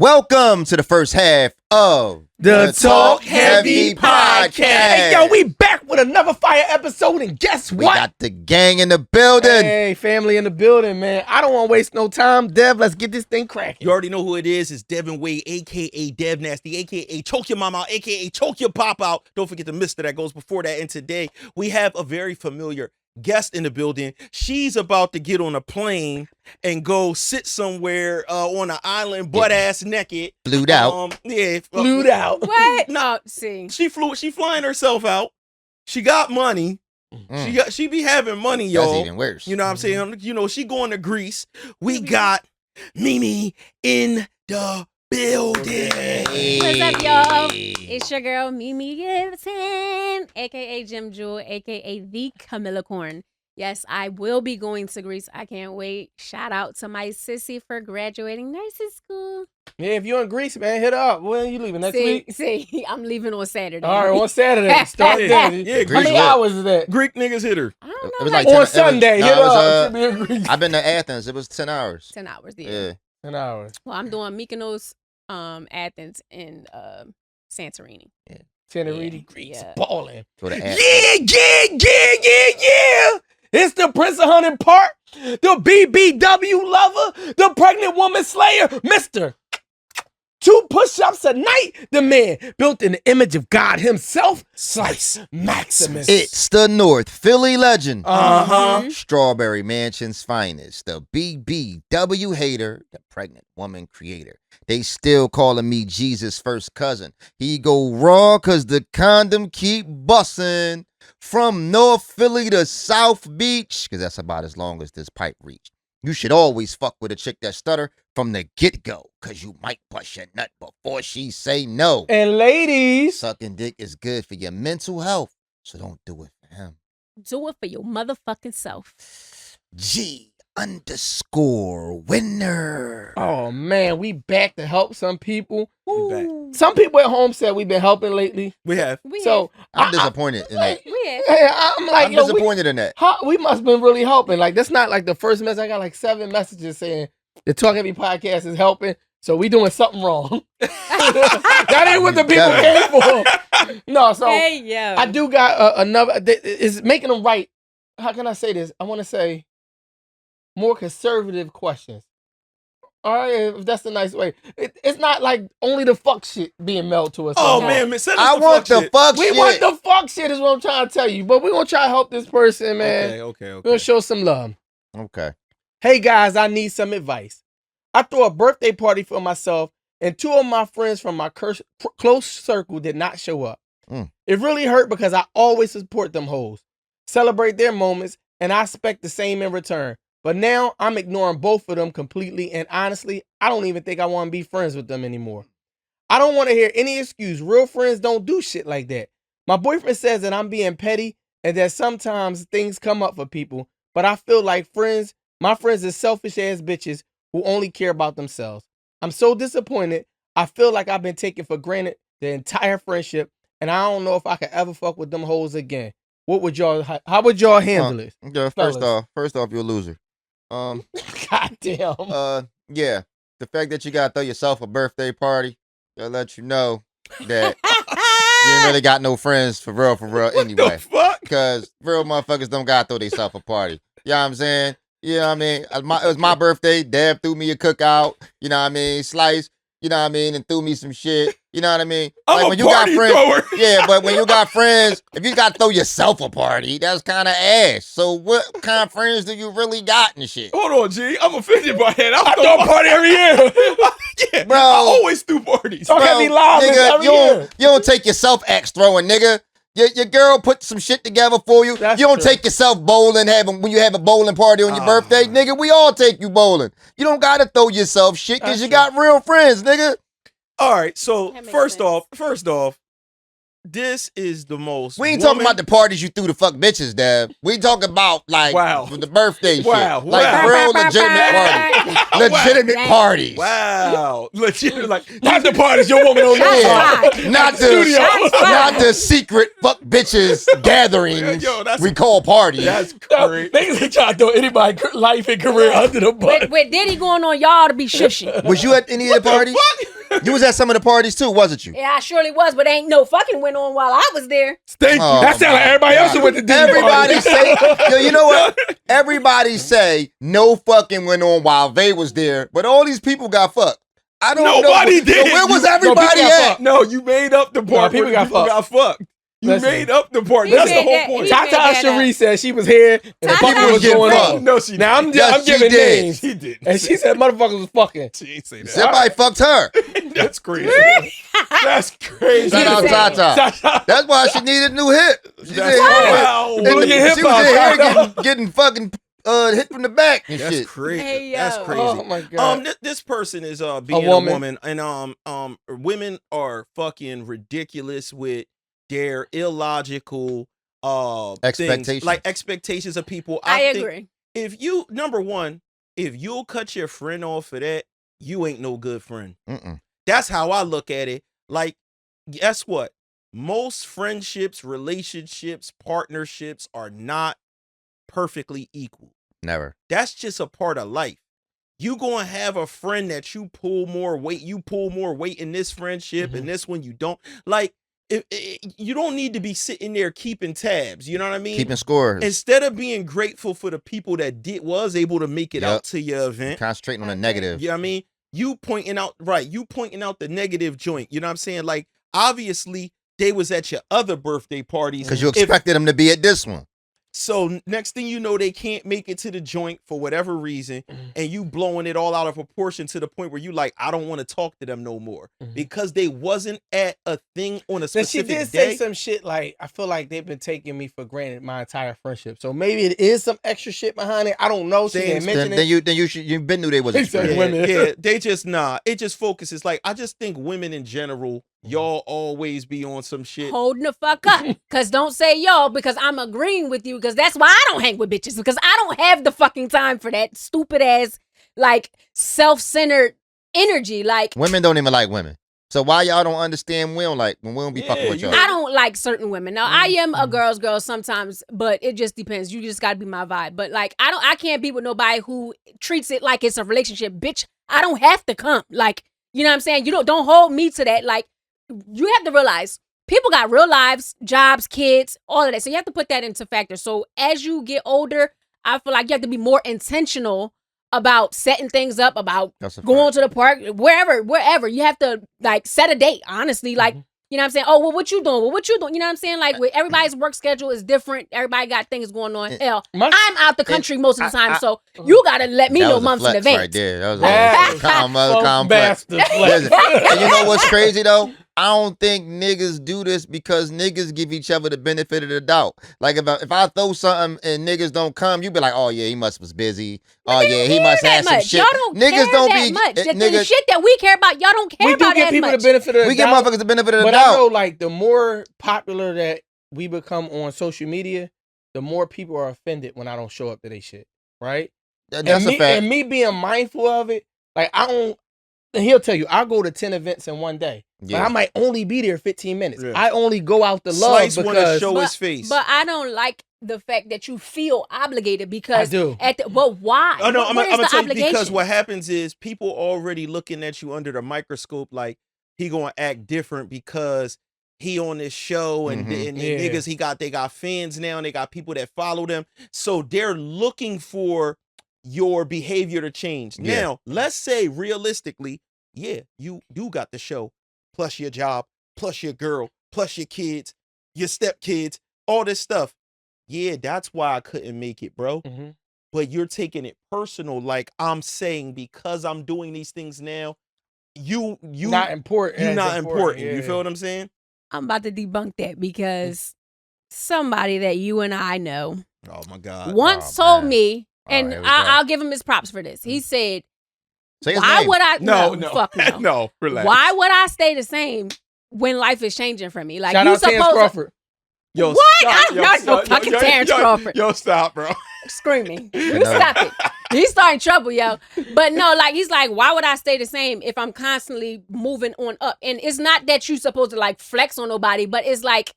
Welcome to the first half of the Talkheavy podcast. Hey, yo, we back with another fire episode, and guess what? We got the gang in the building. Hey, family in the building, man. I don't want to waste no time. Dev, let's get this thing cracking. You already know who it is. It's Devinwade, a.k.a. Dev Nasty, a.k.a. Choke Your Mom Out, a.k.a. Choke Your Pop Out. Don't forget the mister that goes before that. And today, we have a very familiar guest in the building. She's about to get on a plane and go sit somewhere on an island, butt ass naked. Blued out. Blued out. What? Nah, see. She flying herself out. She got money. She be having money, yo. That's even worse. You know what I'm saying? You know, she going to Greece. We got Mimi in the building. What's up, y'all? It's your girl, Mimi Gibson, a.k.a. Jim Jewel, a.k.a. The Camilla Corn. Yes, I will be going to Greece. I can't wait. Shout out to my sissy for graduating nursing school. Yeah, if you're in Greece, man, hit up. When are you leaving? Next week? See, I'm leaving on Saturday. All right, on Saturday. Start there. Yeah, How many hours is that? Greek niggas hit her. I don't know. It was like like on Sunday, hit up. I've been to Athens. It was 10 hours. 10 hours, Yeah. 10 hours. Well, I'm doing Mykonos, Athens, and Santorini. Yeah. Tenerife, Greece, Yeah. balling. Go to Yeah. Athens. It's the Prince of Hunting Park, the BBW lover, the pregnant woman slayer, Mr. 2 push-ups a night, the man built in the image of God himself, Slice Maximus. It's the North Philly legend. Uh-huh. Strawberry Mansion's finest. The BBW hater. The pregnant woman creator. They still calling me Jesus' first cousin. He go raw cause the condom keep bussin'. From North Philly to South Beach, cause that's about as long as this pipe reach. You should always fuck with a chick that stutter from the get-go, cause you might bust your nut before she say no. And ladies, Sucking dick is good for your mental health, so don't do it for him. Do it for your motherfucking self. G_winner. oh man, we back to help some people. We back. Some people at home said we've been helping lately. We have. So I'm disappointed in that. We have. hey, I'm like, I'm yo, disappointed in that. we must have been really helping. Like, that's not like the first message. I got like 7 messages saying the Talkheavy podcast is helping. So we doing something wrong. That ain't what the people came for. No, so Hey, yo. I do got another. It's making them right. How can I say this? I want to say more conservative questions. All right, if that's a nice way. It's not like only the fuck shit being mailed to us. Oh, anymore. man, send us I the want fuck the shit. fuck We shit. want the fuck shit is what I'm trying to tell you. But we're going to try to help this person, man. Okay. We're going to show some love. Okay. Hey, guys, I need some advice. I threw a birthday party for myself, and 2 of my friends from my close circle did not show up. It really hurt because I always support them hoes, celebrate their moments, and I expect the same in return. But now I'm ignoring both of them completely, and honestly, I don't even think I want to be friends with them anymore. I don't want to hear any excuse. Real friends don't do shit like that. My boyfriend says that I'm being petty and that sometimes things come up for people, but I feel like my friends are selfish ass bitches who only care about themselves. I'm so disappointed. I feel like I've been taken for granted the entire friendship, and I don't know if I could ever fuck with them hoes again. How would y'all handle it? Yeah, first off, you're a loser. Goddamn. Yeah, the fact that you gotta throw yourself a birthday party, they'll let you know that you ain't really got no friends for real anyway. The fuck? Because real motherfuckers don't gotta throw themselves a party. You know what I'm saying? You know what I mean? It was my birthday. Dev threw me a cookout. You know what I mean? Slice. You know what I mean? And threw me some shit. You know what I mean? I'm when a you got party friends, thrower. yeah, but when you got friends, if you got to throw yourself a party, that's kind of ass. So what kind of friends do you really got and shit? Hold on, G. I'm offended by that. I throw a party every year. Yeah, Bro. I always do parties. Talk Heavy live nigga, every you year. don't take yourself axe throwing, nigga. Your girl put some shit together for you. That's you don't true. take yourself bowling when you have a bowling party on your birthday, nigga. We all take you bowling. You don't gotta throw yourself shit because That's you got real friends, nigga. All right, so That makes first sense. off, This is the most. We ain't talking about the parties you threw to fuck bitches, Dev. We talking about like the birthday shit. Like real legitimate parties. Legitimate parties. Wow. Legitimate, like not the parties your woman don't know. Not the secret fuck bitches gatherings. Yo, we call parties. That's crazy. Niggas trying to throw anybody's life and career under the bus. With Diddy going on, y'all to be shushy. Was you at any of the parties? You was at some of the parties too, wasn't you? Yeah, I surely was, but ain't no fucking went on while I was there. Thank you. That sound like everybody else who went to Diddy Everybody say, yo, you know what? Everybody say no fucking went on while they was there, but all these people got fucked. I don't know. Nobody did. So where was everybody at? No, you made up the part. People got fucked. You made up the part. He That's the made whole that- point. he Tata made that Cherie said she was here and the Tata people was was going getting on. No, she Now I'm Yes, she giving did. names. She did. And she said motherfuckers was fucking. She ain't say that. Somebody fucked her. That's crazy. That's crazy. Shout out Tata. That's why she needed a new hip. She That's did- wow. and Look the- at she hip was in hop. here getting fucking hit from the back and That's shit. crazy. Hey, That's yo. crazy. Oh my god. This person is being a woman, and women are fucking ridiculous with their illogical Expectations. things, like expectations of people. I think agree. If you number one, if you'll cut your friend off for that, you ain't no good friend. That's how I look at it. Like, guess what? Most friendships, relationships, partnerships are not perfectly equal. Never. That's just a part of life. You gonna have a friend that you pull more weight in this friendship, and this one you don't. Like, you don't need to be sitting there keeping tabs. You know what I mean? Keeping scores. Instead of being grateful for the people that was able to make it out to your event. Concentrating on the negative. You know what I mean? You pointing out the negative joint. You know what I'm saying? Like, obviously, they was at your other birthday parties. Because you expected them to be at this one. So next thing you know, they can't make it to the joint for whatever reason, and you blowing it all out of proportion to the point where you like, I don't want to talk to them no more because they wasn't at a thing on a specific She did day. say some shit like, I feel like they've been taking me for granted my entire friendship. So maybe it is some extra shit behind it. I don't know. She didn't mention it. Then you been knew they wasn't. Women. They just it just focuses. Like, I just think women in general, y'all always be on some shit. Holding the fuck up. Because don't say y'all, because I'm agreeing with you, because that's why I don't hang with bitches, because I don't have the fucking time for that stupid ass, like, self-centered energy. Like, Women don't even like women. So why y'all don't understand when we don't be fucking with y'all? I don't like certain women. Now, I am a girl's girl sometimes, but it just depends. You just gotta be my vibe. But like, I can't be with nobody who treats it like it's a relationship. Bitch, I don't have to come. Like, you know what I'm saying? You don't hold me to that. Like, you have to realize people got real lives, jobs, kids, all of that. So you have to put that into factor. So as you get older, I feel like you have to be more intentional about setting things up, about going to the park, wherever. You have to, like, set a date, honestly. Like, you know what I'm saying? Oh, well, what you doing? Well, what you doing? You know what I'm saying? Like, everybody's work schedule is different. Everybody got things going on. Hell, I'm out the country most of the time, so you got to let me know months in advance. Right there. That was a complex. And you know what's crazy, though? I don't think niggas do this because niggas give each other the benefit of the doubt. Like, if I throw something and niggas don't come, you be like, oh yeah, he was busy. Oh yeah, he must have some shit. Y'all don't niggas care don't that be much. niggas, The shit that we care about, y'all don't care about We do that give people much. the benefit of the doubt. We give motherfuckers the benefit of the but doubt. I know, like, the more popular that we become on social media, the more people are offended when I don't show up to their shit. Right? That's a fact. And me being mindful of it, like, I don't. And he'll tell you, I go to 10 events in one day. Yeah. But I might only be there 15 minutes. Yeah. I only go out to love Slice want to because show his face. But I don't like the fact that you feel obligated because I do. But why? Oh no, What I'm is gonna the tell you obligation? because what happens is people already looking at you under the microscope like he gonna act different because he on this show and niggas they got fans now and they got people that follow them. So they're looking for your behavior to change. Yeah. Now, let's say realistically, yeah, you do got the show, plus your job, plus your girl, plus your kids, your stepkids, all this stuff. Yeah, that's why I couldn't make it, bro. But you're taking it personal. Like, I'm saying because I'm doing these things now, you not important. You're not important. Yeah. You feel what I'm saying? I'm about to debunk that because somebody that you and I know Oh my God. once told me, and I'll give him his props for this. He said, Say his why name. would I? No, Fuck no. no, relax. Why would I stay the same when life is changing for me. Like Shout you out Terrence supposed Crawford. Yo, what? stop. I'm not no fucking Terrence Crawford. Yo, stop, bro. Screaming. You stop it. He's starting trouble, yo. But no, like he's like, why would I stay the same if I'm constantly moving on up? And it's not that you supposed to like flex on nobody, but it's like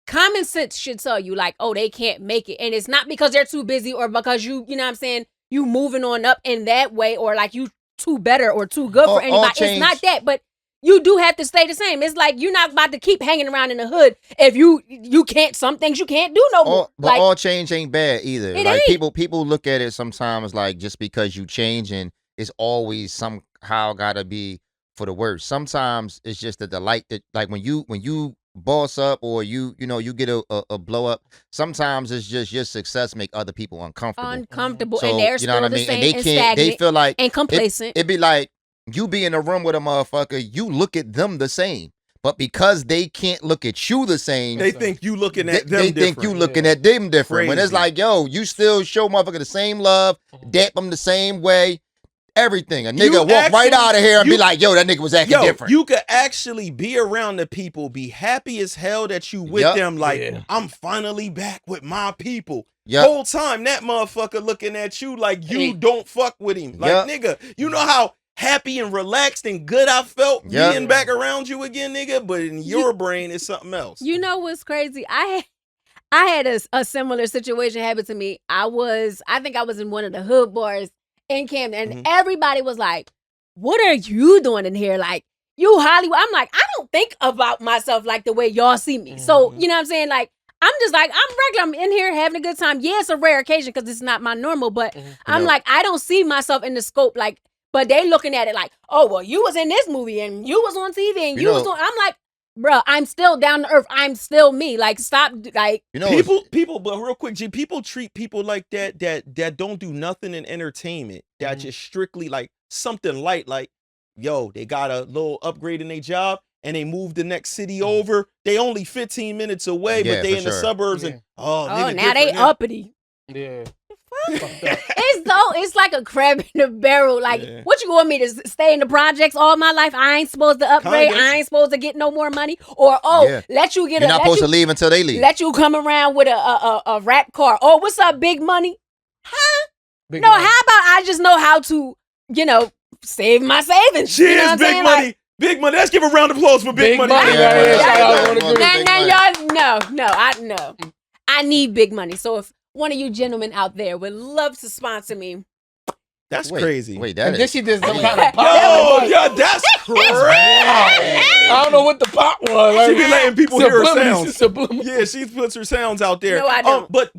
common sense should tell you like, oh, they can't make it. And it's not because they're too busy or because you know what I'm saying, you moving on up in that way or like you too better or too good for anybody. It's not that, but you do have to stay the same. It's like you're not about to keep hanging around in the hood if you can't, some things you can't do no more. But like, all change ain't bad either. It Like ain't. people look at it sometimes like just because you changing, it's always somehow gotta be for the worse. Sometimes it's just the delight that like when you boss up or you get a blow up, sometimes it's just your success make other people uncomfortable. So, and they're you know still what I the mean? same And they and can't, stagnant they feel like and complacent. It'd be like you be in a room with a motherfucker, you look at them the same. But because they can't look at you the same, They think you looking at them they different. think you looking at them different. When it's Crazy. like, yo, you still show motherfucker the same love, dap them the same way, everything. A nigga walk right out of here and be like, yo, that nigga was acting different. You could actually be around the people, be happy as hell that you with them. Like, I'm finally back with my people. Whole time that motherfucker looking at you like you don't fuck with him. Like, nigga, you know how happy and relaxed and good I felt being back around you again, nigga? But in your brain, it's something else. You know what's crazy? I had a similar situation happen to me. I think I was in one of the hood bars in Camden, and everybody was like, what are you doing in here? Like, you Hollywood. I'm like, I don't think about myself like the way y'all see me. So, you know what I'm saying? Like, I'm just like, I'm regular. I'm in here having a good time. Yeah, it's a rare occasion because it's not my normal, but I'm like, I don't see myself in the scope. Like, but they looking at it like, oh, well, you was in this movie and you was on TV and you was on. I'm like, bro, I'm still down to earth. I'm still me. Like, stop. Like, people. But real quick, G, people treat people like that don't do nothing in entertainment. That just strictly like something light. Like, yo, they got a little upgrade in their job and they moved the next city over. They only 15 minutes away, but they in the suburbs and now they uppity. Yeah. It's like a crab in a barrel. Like, what you want me to stay in the projects all my life? I ain't supposed to upgrade. I ain't supposed to get no more money. Or let you get. You're not supposed to leave until they leave. Let you come around with a rap car. Oh, what's up, big money? Huh? How about I just know how to, save my savings? She is big money. Like, big money. Let's give a round of applause for big money. I need big money. So if one of you gentlemen out there would love to sponsor me. That's crazy. Wait, that is. She did some kind of pop. Yo, that's crazy. I don't know what the pop was. Like, she be letting people hear her sounds. Subliminal. Yeah, she puts her sounds out there. No, I don't. But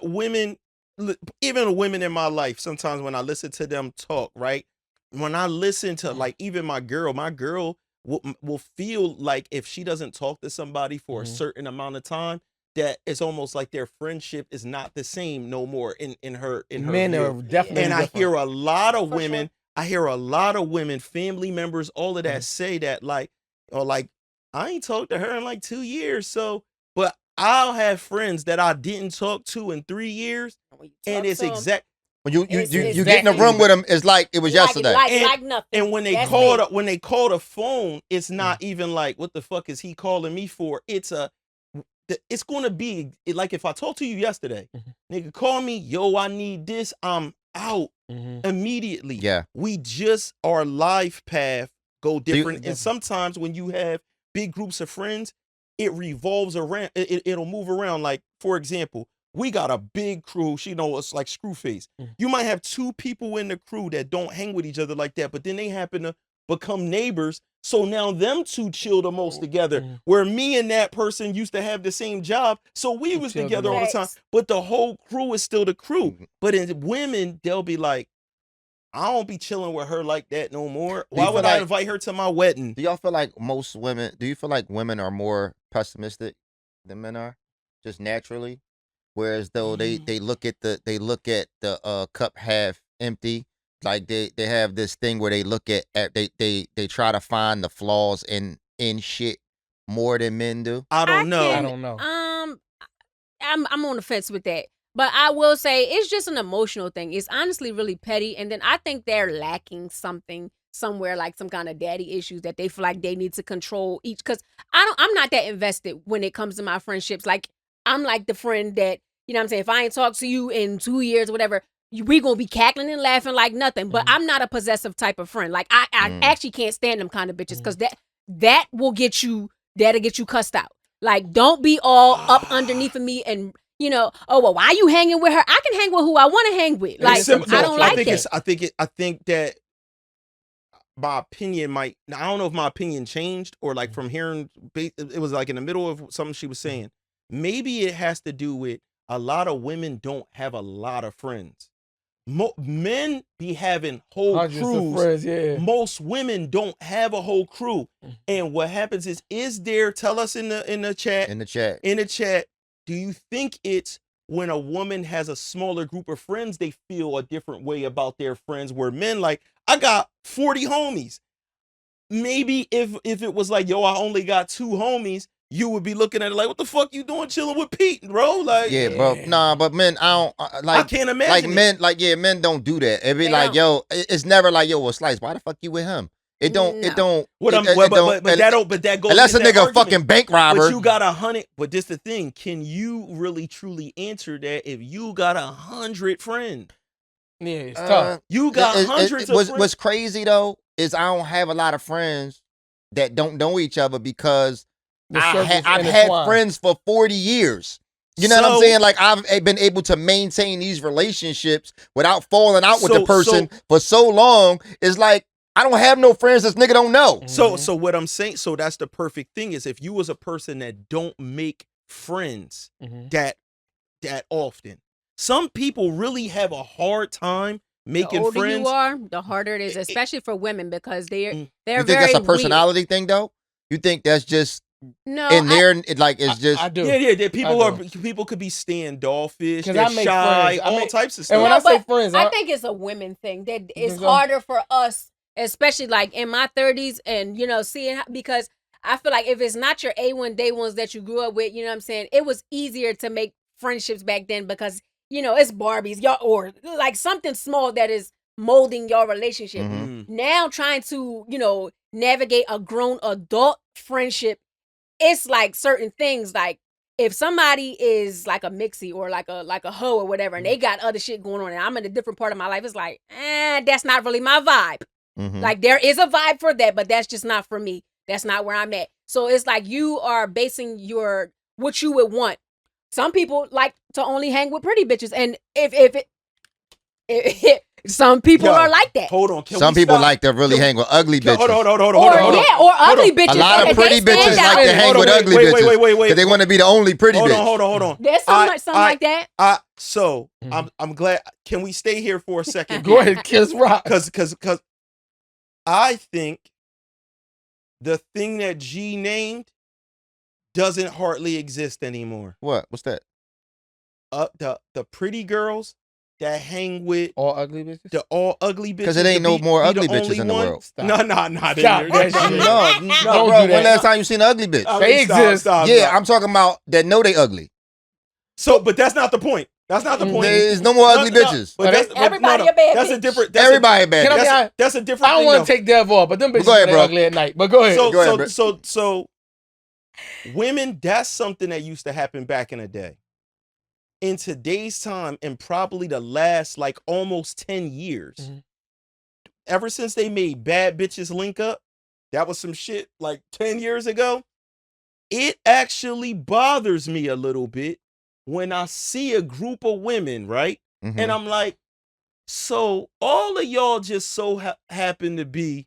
women, even women in my life, sometimes when I listen to them talk, right? When I listen to like even my girl will feel like if she doesn't talk to somebody for a certain amount of time, that it's almost like their friendship is not the same no more in her men view. are definitely and different. I hear a lot of women, family members, all of that say that like I ain't talked to her in like 2 years. So, but I'll have friends that I didn't talk to in 3 years, and it's exact. When you get in the room with them, it's like it was yesterday. Like nothing. And when they call the phone, it's not even like, what the fuck is he calling me for? It's gonna be like if I talked to you yesterday, nigga, call me, yo, I need this, I'm out immediately. Yeah. We just, our life path go different. And sometimes when you have big groups of friends, it revolves around, it'll move around. Like, for example, we got a big crew. She it's like Screwface. You might have 2 people in the crew that don't hang with each other like that, but then they happen to become neighbors. So now them 2 chill the most together. Where me and that person used to have the same job, so we was together all the time. But the whole crew is still the crew. But in women, they'll be like, I don't be chilling with her like that no more. Why would I invite her to my wedding? Do y'all feel like do you feel like women are more pessimistic than men are? Just naturally? Whereas though they look at the cup half empty. Like they have this thing where they look at they try to find the flaws in shit more than men do. I don't know. I'm on the fence with that. But I will say it's just an emotional thing. It's honestly really petty. And then I think they're lacking something somewhere like some kind of daddy issues that they feel like they need to control each. Because I'm not that invested when it comes to my friendships. Like I'm like the friend that, you know what I'm saying, if I ain't talked to you in 2 years or whatever, we gonna be cackling and laughing like nothing. But I'm not a possessive type of friend. Like I actually can't stand them kind of bitches because that will get you, that'll get you cussed out. Like don't be all up underneath of me and, you know, oh well, why you hanging with her? I can hang with who I want to hang with. Like I don't like that. I think that my opinion might. I don't know if my opinion changed or like from hearing. It was like in the middle of something she was saying. Maybe it has to do with a lot of women don't have a lot of friends. Men be having whole crews. Friends, yeah. Most women don't have a whole crew. And what happens is there? Tell us in the chat. Do you think it's when a woman has a smaller group of friends, they feel a different way about their friends? Where men like, I got 40 homies. Maybe if it was like, yo, I only got 2 homies, you would be looking at it like, what the fuck you doing chilling with Pete, bro? Like, yeah, bro. Nah, but men, I don't like. I can't imagine. Like men, men don't do that. It be like, yo, it's never like, yo, well, Slice, why the fuck you with him? It don't. But that goes. Unless a nigga fucking bank robber. But you got 100. But this the thing. Can you really truly answer that if you got 100 friends? Yeah, it's tough. You got hundreds of friends. What's crazy though is I don't have a lot of friends that don't know each other because I've had friends for 40 years. You know what I'm saying? Like I've been able to maintain these relationships without falling out with the person for so long. It's like I don't have no friends this nigga don't know. So what I'm saying, so that's the perfect thing is if you was a person that don't make friends that often. Some people really have a hard time making friends. The older you are, the harder it is, especially for women because they're You very think that's a personality thing though? You think that's just it's just I do. Yeah. People could be standoffish, they're shy, all types of stuff. And when I say friends, I think it's a women thing. That it's harder for us, especially like in my 30s, and you know, seeing because I feel like if it's not your A1 day ones that you grew up with, you know what I'm saying, it was easier to make friendships back then because you know it's Barbies, y'all, or like something small that is molding your relationship. Now trying to, you know, navigate a grown adult friendship. It's like certain things, like if somebody is like a mixie or like a hoe or whatever, and they got other shit going on, and I'm in a different part of my life, it's like, that's not really my vibe. Like there is a vibe for that, but that's just not for me. That's not where I'm at. So it's like you are basing what you would want. Some people like to only hang with pretty bitches, and if some people are like that. Hold on. Some people like to really hang with ugly bitches. Hold on. Or ugly bitches. A lot of pretty bitches like to hang with ugly bitches. Wait. Because they want to be the only pretty bitch. Hold on. There's something like that. I'm glad. Can we stay here for a second? Go ahead, Kiss Rock. Because I think the thing that G named doesn't hardly exist anymore. What? What's that? The pretty girls that hang with all ugly bitches. The all ugly bitches. Because it ain't no more ugly bitches in the world. No. Stop that shit. No, bro. When last time you seen an ugly bitch? They exist. Stop. I'm talking about that know they ugly. So, but that's not the point. That's not the point. There's no more ugly bitches. Everybody a bad That's bitch. a different. Everybody a bad bitch. That's a different. I don't want to take Dev off, but them bitches are ugly at night. But go ahead. So, women. That's something that used to happen back in the day. In today's time, and probably the last like almost 10 years, ever since they made Bad Bitches Link Up, that was some shit like 10 years ago. It actually bothers me a little bit when I see a group of women, right? And I'm like, so all of y'all just so happen to be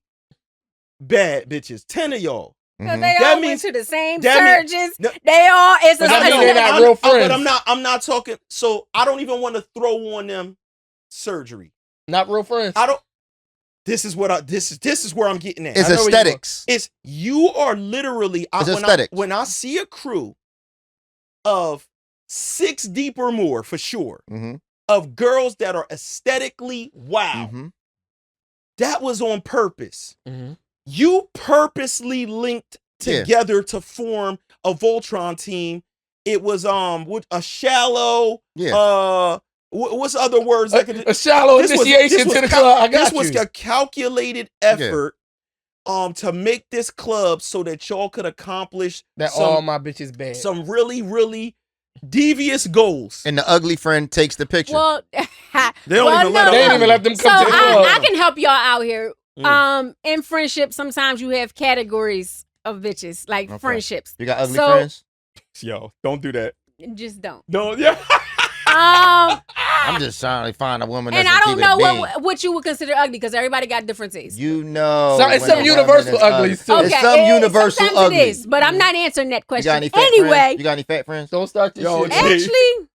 bad bitches. 10 of y'all. Because they all went to the same surgeons. They all they're not real friends. But I'm not talking. So I don't even want to throw on them surgery. Not real friends. I don't. This is what this is where I'm getting at. It's aesthetics. You are literally. It's aesthetics. When I see a crew of 6 deep or more, for sure, of girls that are aesthetically wow, that was on purpose. You purposely linked together to form a Voltron team. It was with a Shallow, What's other words that could a shallow initiation to the club? This was a calculated effort to make this club so that y'all could accomplish that all my bitches bad. Some really, really devious goals. And the ugly friend takes the picture. Well, they don't even let them come to the club. I can help y'all out here. In friendship, sometimes you have categories of bitches, like friendships. You got ugly friends? Yo, don't do that. Just don't. Don't, yeah. I'm just trying to find a woman that's and I don't know what you would consider ugly because everybody got different tastes. You know. It's some universal uglies too. Okay, it's some universal ugly. It is, but I'm not answering that question. You got any fat anyway, friends? You got any fat friends? Don't start this shit. Actually,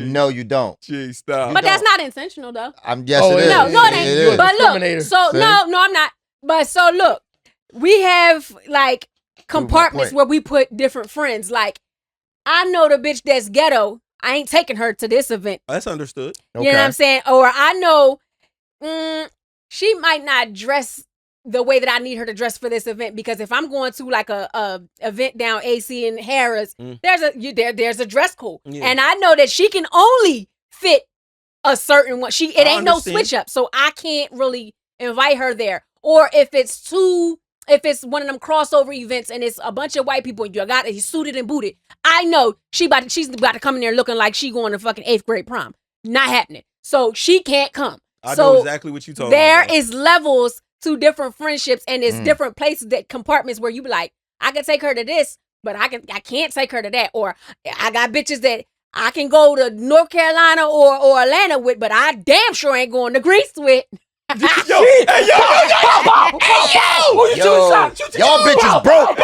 no, you don't. Gee, stop. But that's not intentional though. Yes, it is. No, it ain't. But look, so no, I'm not. But so look, we have like compartments where we put different friends. Like I know the bitch that's ghetto. I ain't taking her to this event. That's understood. You know what I'm saying? Or I know she might not dress the way that I need her to dress for this event because if I'm going to like a event down AC in Harrah's, there's a dress code, and I know that she can only fit a certain one. It ain't no switch up, so I can't really invite her there. Or if it's one of them crossover events and it's a bunch of white people and he's suited and booted, I know she's about to come in there looking like she going to fucking 8th grade prom. Not happening. So she can't come. I know exactly what you talking about. There is levels to different friendships and it's different places, that compartments where you be like, I can take her to this, but I can't take her to that. Or I got bitches that I can go to North Carolina or Atlanta with, but I damn sure ain't going to Greece with. Yo, hey, yo, y'all bitches broke.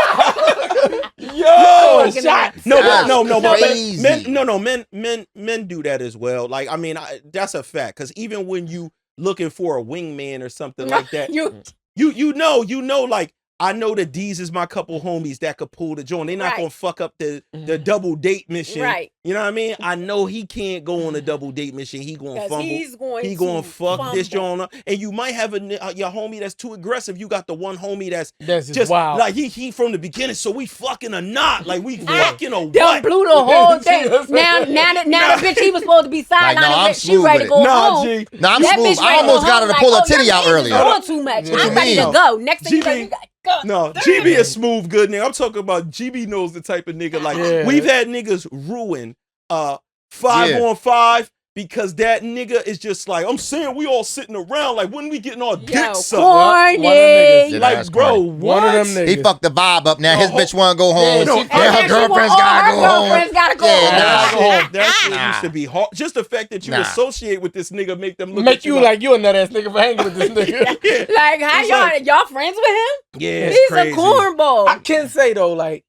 Men do that as well. Like, I mean, that's a fact. Because even when you looking for a wingman or something like that, you know, like I know that these is my couple homies that could pull the joint. They're not gonna fuck up the double date mission. Right. You know what I mean? I know he can't go on a double date mission. He gonna fumble. He gonna fuck this joint up. And you might have your homie that's too aggressive. You got the one homie that's just wild. Like he from the beginning. So we fucking a knot. Like we fucking a what? Blew the whole thing. Now the bitch he was supposed to be sidelined. She ready to go home. I'm smooth. I almost got her to pull her titty out earlier. Doing too much. I'm ready to go. Next thing you got. No, GB is smooth, good nigga. I'm talking about GB knows the type of nigga. Like we've had niggas ruin 5-on-5 because that nigga is just like, I'm saying we all sitting around like when we getting our dicks sucked. Corny. Like, bro, what? One of them niggas. He fucked the vibe up. Now his bitch want to go home. Her girlfriend's gotta go home. That shit used to be hard. Just the fact that you associate with this nigga make them look make you like you a nut ass nigga for hanging with this nigga. Like how y'all friends with him? Yeah, he's a cornball. I can say though, like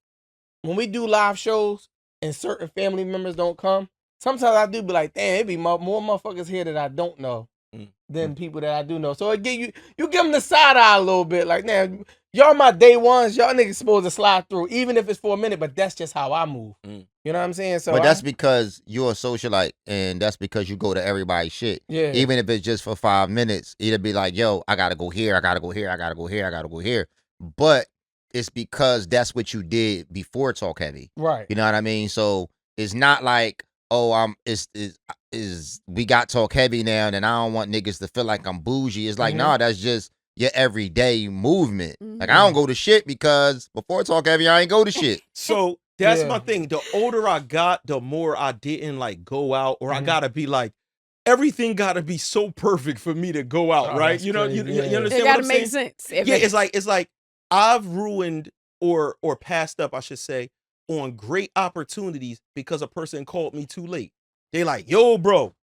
when we do live shows and certain family members don't come, sometimes I do be like, damn, it be more motherfuckers here that I don't know than people that I do know. So it you give them the side eye a little bit, like, man, y'all my day ones, y'all niggas supposed to slide through, even if it's for a minute. But that's just how I move. You know what I'm saying? So, but that's because you're a socialite, and that's because you go to everybody's shit. Yeah. Even if it's just for 5 minutes, it'll be like, yo, I gotta go here, I gotta go here, I gotta go here, I gotta go here. But it's because that's what you did before Talk Heavy. Right. You know what I mean? So it's not like, oh, we got Talk Heavy now, and I don't want niggas to feel like I'm bougie. It's like, nah, that's just your everyday movement. Like, I don't go to shit because before Talk Heavy, I ain't go to shit. So that's my thing. The older I got, the more I didn't like go out, or I gotta be like, everything gotta be so perfect for me to go out, right? You know, you understand it what I'm saying? It gotta make sense. It's like I've ruined or passed up, I should say, on great opportunities because a person called me too late. They like, yo, bro,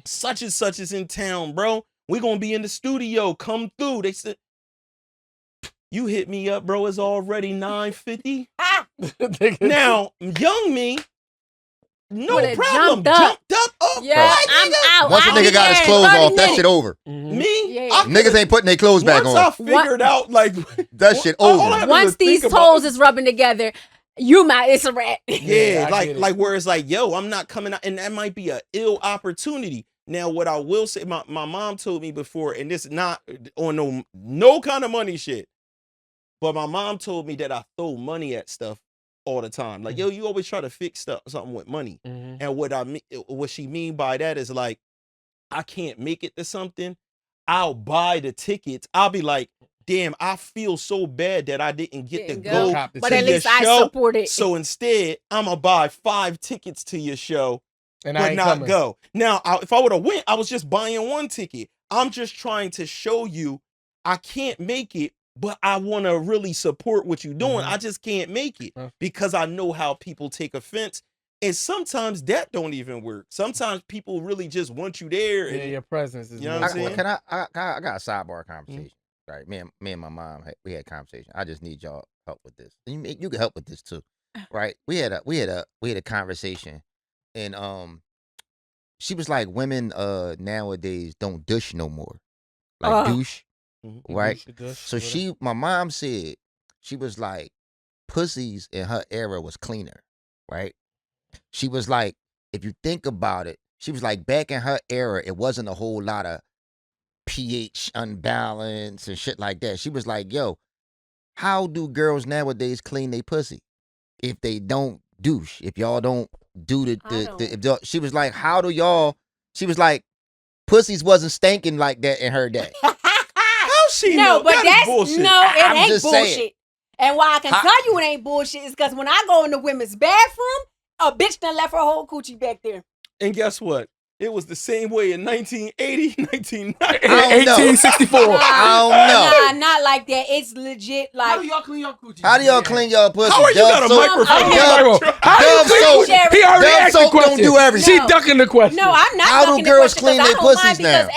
such and such is in town, bro. We gonna be in the studio. Come through. They said, you hit me up, bro. It's already 9:50. Now, young me, no problem. Jumped up. Yeah, I'm out. Once a nigga got his clothes off, that shit over. Me? Niggas ain't putting their clothes back on. Once I figured out, like, that shit over. Once these toes is rubbing together, it's a rat. Yeah, like where it's like, yo, I'm not coming out, and that might be a ill opportunity. Now, what I will say, my mom told me before, and this is not on no kind of money shit, but my mom told me that I throw money at stuff all the time. Like, yo, you always try to fix something with money. And what she mean by that is like, I can't make it to something. I'll buy the tickets. I'll be like, damn, I feel so bad that I didn't get to go But to at your least I show. support it. So instead, I'm gonna buy 5 tickets to your show, and but not go. Now, if I would have went, I was just buying 1 ticket. I'm just trying to show you I can't make it, but I want to really support what you're doing. I just can't make it because I know how people take offense. And sometimes that don't even work. Sometimes people really just want you there. Yeah, your presence is. You know what I'm saying? I got a sidebar conversation. Right, me and my mom we had a conversation. I just need y'all help with this. You can help with this too, right? We had a conversation, and she was like, women nowadays don't douche no more, like douche, right? So my mom said, she was like, pussies in her era was cleaner, right? She was like, if you think about it, she was like, back in her era, it wasn't a whole lot of pH unbalance and shit like that. She was like, yo, how do girls nowadays clean their pussy if they don't douche? If y'all don't do she was like, how do y'all? She was like, pussies wasn't stinking like that in her day. How she No, know? but That is bullshit. no, it I'm ain't just bullshit. saying. And why I can tell you it ain't bullshit is because when I go in the women's bathroom, a bitch done left her whole coochie back there. And guess what? It was the same way in 1980, 1990, 1864. I don't know. Nah, not like that. It's legit like. How do y'all clean your coochie? How do y'all clean y'all pussy? How are you got a microphone? Dove soap. He already Dove asked the soap question. don't do everything. She ducking the question. No, I'm not. How do ducking the girls question 'cause clean I their don't mind pussies now?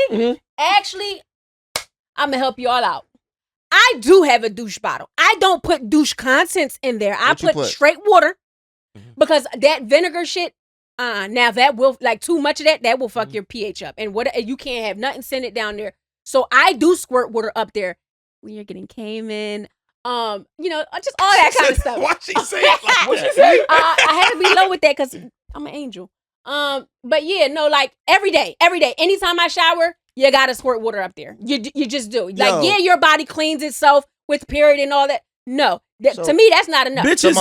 Because actually, I'm gonna help you all out. I do have a douche bottle. I don't put douche contents in there. I put straight water because that vinegar shit. Now that will like too much of that will fuck your pH up, and you can't have nothing scented down there. So I do squirt water up there when you're getting Cayman. Just all that kind of stuff. Why she say it like What she say? I had to be low with that because I'm an angel. But yeah, no, like every day, anytime I shower, you gotta squirt water up there. You just do. Like, yeah, your body cleans itself with period and all that. No, to me, that's not enough. Bitches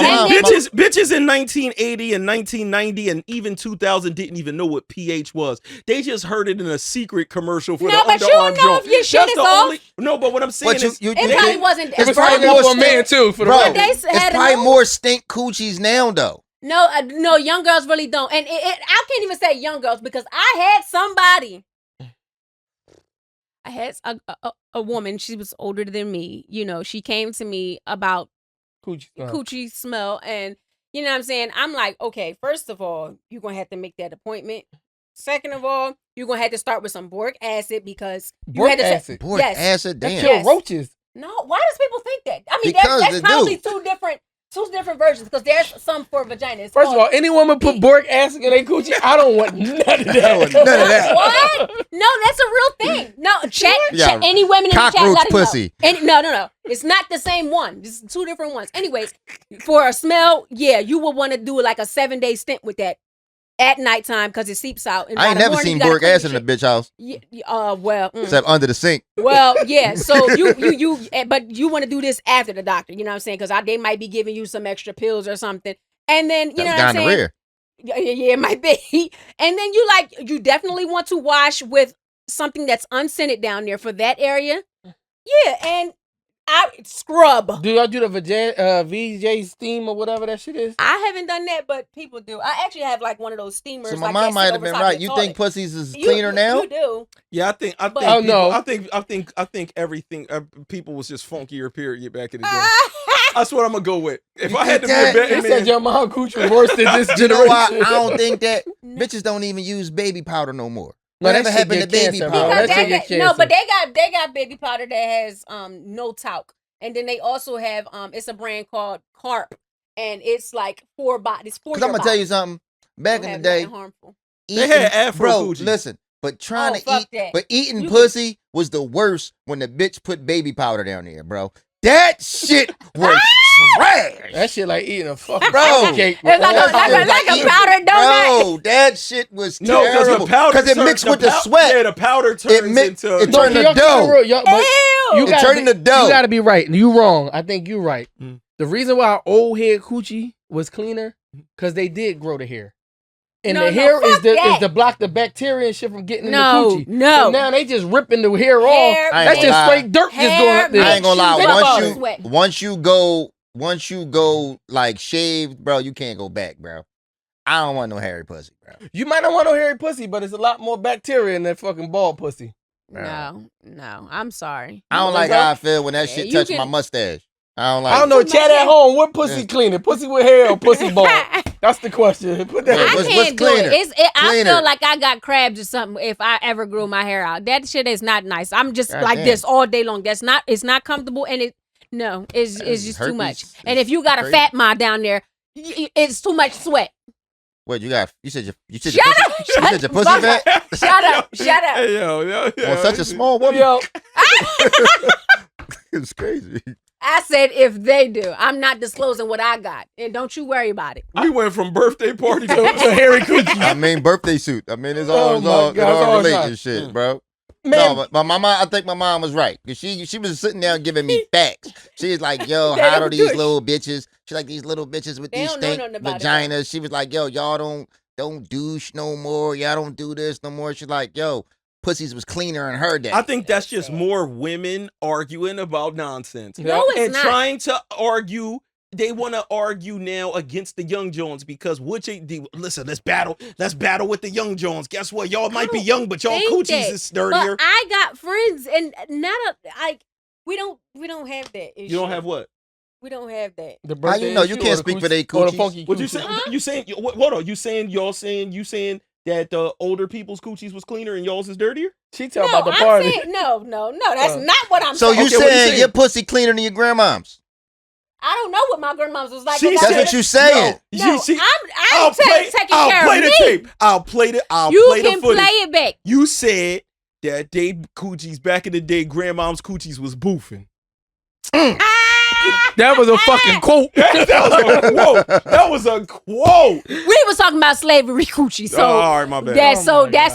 in 1980 and 1990 and even 2000 didn't even know what pH was. They just heard it in a secret commercial for the underarm joint. No, but you don't know if your shit is off. No, but what I'm saying is... it probably wasn't... It was probably more for a man, too. For the bro, it's probably more stink coochies now, though. No, young girls really don't. And I can't even say young girls because I had somebody... I had a woman, she was older than me, she came to me about coochie smell, and you know what I'm saying? I'm like, okay, first of all, you're going to have to make that appointment. Second of all, you're going to have to start with some boric acid because boric acid? Boric acid, damn. That kill roaches. No, why does people think that? I mean, because that's probably two different versions because there's some for vaginas. First of all, any woman put boric acid in their coochie, I don't want none of that. None of that. What? No, that's a real thing. No, check any women in the chat. Cockroach pussy. No. It's not the same one. It's 2 different ones. Anyways, for a smell, yeah, you will want to do like a 7-day stint with that at nighttime because it seeps out. And I ain't never seen boric acid in a bitch house. Except under the sink. Well, yeah. So but you want to do this after the doctor. You know what I'm saying? Because they might be giving you some extra pills or something. And then you know what I'm saying? Yeah, it might be. And then you definitely want to wash with something that's unscented down there for that area. Yeah, and I scrub. Do y'all do the VJ steam or whatever that shit is? I haven't done that, but people do. I actually have like one of those steamers. So my mom might have been right. You think pussies is cleaner now? You do. Yeah, I think everything. People was just funkier. Period. Back in the day. That's what I'm gonna go with. If I had to be a betting man, said your mom cooch was worse than this generation. You know why? I don't think that bitches don't even use baby powder no more. Whatever happened to baby powder? But they got baby powder that has no talc, and then they also have it's a brand called Carp, and it's like for bodies. Because I'm gonna tell you something. Back in the day, they had Afro coochie. Listen, but eating pussy was the worst when the bitch put baby powder down there, bro. That shit was trash. That shit like eating a fucking cake. It's like a powder donut. Bro, that shit was terrible. Because it mixed with the sweat. Yeah, the powder turns into... It turned to dough. It turned into dough. You gotta be right. You wrong. I think you right. The reason why old head coochie was cleaner, because they did grow the hair. And the hair is to block the bacteria and shit from getting in the coochie. No. So now they just ripping the hair off. That's just straight dirt just going up there. I ain't gonna lie. Once you go like shaved, bro, you can't go back, bro. I don't want no hairy pussy, bro. You might not want no hairy pussy, but it's a lot more bacteria in that fucking bald pussy. No, I'm sorry. I don't like how I feel when that shit touch my mustache. I don't know. Chat at home. What pussy cleaner? Pussy with hair or pussy bald? That's the question. Put that. I can't do it. I feel like I got crabs or something if I ever grew my hair out. That shit is not nice. I'm just this all day long. It's not comfortable, and it's just too much. And if you got a fat ma down there, it's too much sweat. What you got? You said your pussy fat? Shut up. Hey, yo. On such a small woman. Yo. It's crazy. I said if they do. I'm not disclosing what I got. And don't you worry about it. We went from birthday party to hairy coochie. I mean, birthday suit. I mean, it's all related shit, bro. Man. No, but my mom, I think my mom was right. Because she was sitting there giving me facts. She was like, yo, how do these little bitches? She's like, these little bitches with these stink vaginas. She was like, yo, y'all don't douche no more. Y'all don't do this no more. She's like, yo, pussies was cleaner in her day. I think that's just more women arguing about nonsense. No, it's and not. Trying to argue. They want to argue now against the young Jones because listen, let's battle with the young Jones. Guess what? Y'all might be young, but y'all coochies is dirtier. But I got friends, and we don't have that issue. You don't have what? We don't have that. How you know? You can't speak for they coochies. What you saying? You saying? Hold on. You saying that the older people's coochies was cleaner and y'all's is dirtier? She talking about the party. No. That's not what I'm saying. So you saying your pussy cleaner than your grandmom's? I don't know what my grandma's was like. That's what you saying. No, I'm taking care of me. Tape. I'll play the footage. You can play it back. You said that they coochies back in the day, grandmom's coochies was boofing. That was a fucking quote. That was a quote. We was talking about slavery coochie. So all right, my bad. That's